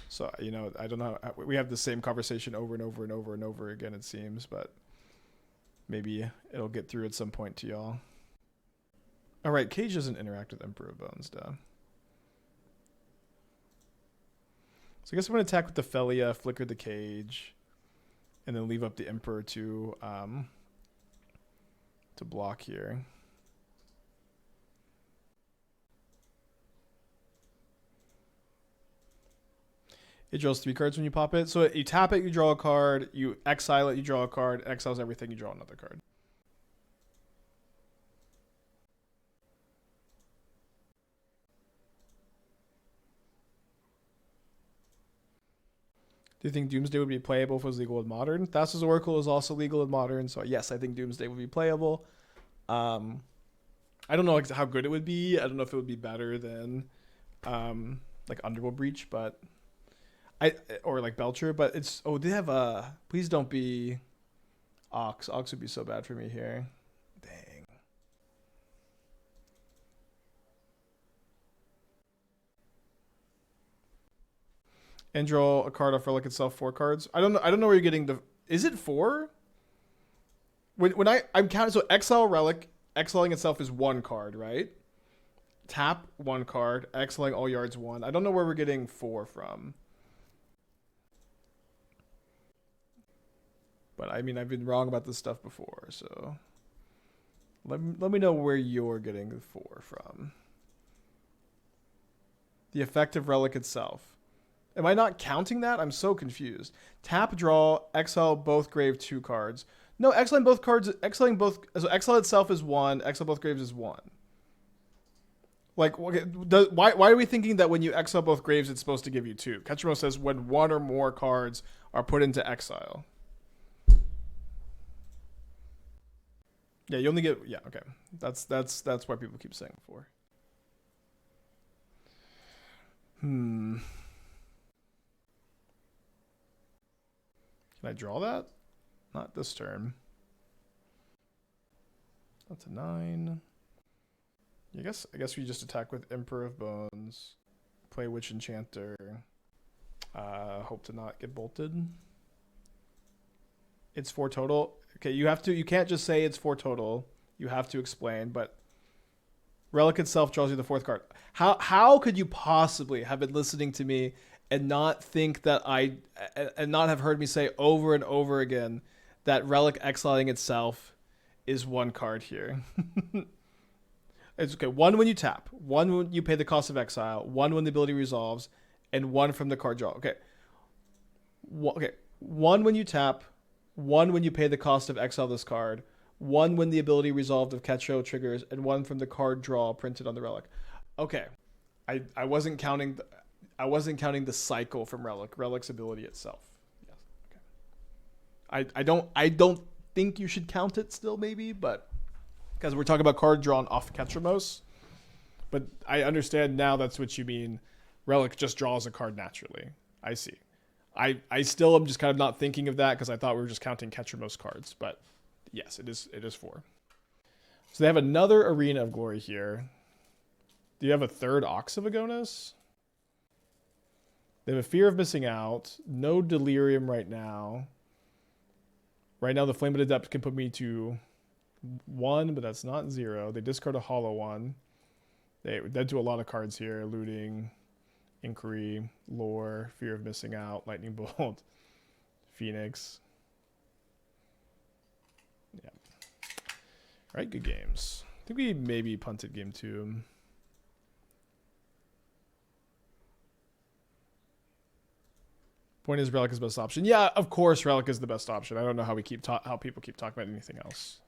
A: So, you know, I don't know. We have the same conversation over and over and over and over again, it seems, but maybe it'll get through at some point to y'all. All right, Cage doesn't interact with Emperor of Bones, duh. So I guess I'm going to attack with the Phelia, flicker the Cage, and then leave up the Emperor to block here. It draws 3 cards when you pop it. So you tap it, you draw a card. You exile it, you draw a card. Exiles everything, you draw another card. Do you think Doomsday would be playable if it was legal in Modern? Thassa's Oracle is also legal in Modern, so yes, I think Doomsday would be playable. I don't know how good it would be. I don't know if it would be better than like Underworld Breach, but or like Belcher, but it's they have please don't be Ox. Ox would be so bad for me here. Dang. And draw a card off Relic itself, 4 cards. I don't know where you're getting the... Is it 4? When I'm counting... So exile Relic, exiling itself is 1 card, right? Tap 1 card, exiling all yards 1. I don't know where we're getting 4 from. But I mean, I've been wrong about this stuff before, so... Let me know where you're getting the 4 from. The effect of Relic itself. Am I not counting that? I'm so confused. Tap, draw, exile both grave 2 cards. No, exiling both cards, exiling both... So exile itself is 1, exile both graves is 1. Like, okay, why are we thinking that when you exile both graves, it's supposed to give you 2? KEKTRAMOSE says when 1 or more cards are put into exile. Yeah, you only get... Yeah, okay. That's why people keep saying 4. Can I draw that? Not this turn. That's a 9. I guess we just attack with Emperor of Bones. Play Witch Enchanter. Hope to not get bolted. It's 4 total. Okay, you can't just say it's 4 total. You have to explain, but Relic itself draws you the 4th card. How could you possibly have been listening to me and not think that and not have heard me say over and over again that Relic exiling itself is 1 card here? It's okay. 1 when you tap, 1 when you pay the cost of exile, 1 when the ability resolves, and 1 from the card draw. Okay. Okay. 1 when you tap, 1 when you pay the cost of exile this card, 1 when the ability resolved of Ketro triggers, and 1 from the card draw printed on the Relic. Okay. I wasn't counting the cycle from Relic's ability itself. Yes. Okay. I don't think you should count it still, maybe, but because we're talking about card drawn off KEKTRAMOSE. But I understand now that's what you mean. Relic just draws a card naturally. I see. I still am just kind of not thinking of that because I thought we were just counting KEKTRAMOSE cards, but yes, it is 4. So they have another Arena of Glory here. Do you have a 3rd Ox of Agonis? They have a Fear of Missing Out. No Delirium right now. Right now, the Flame of Adept can put me to 1, but that's not 0. They discard a Hollow 1. They do a lot of cards here. Looting, Inquiry, Lore, Fear of Missing Out, Lightning Bolt, Phoenix. Yeah. All right, good games. I think we maybe punted game 2. Point is, Relic is the best option. Yeah, of course, Relic is the best option. I don't know how how people keep talking about anything else.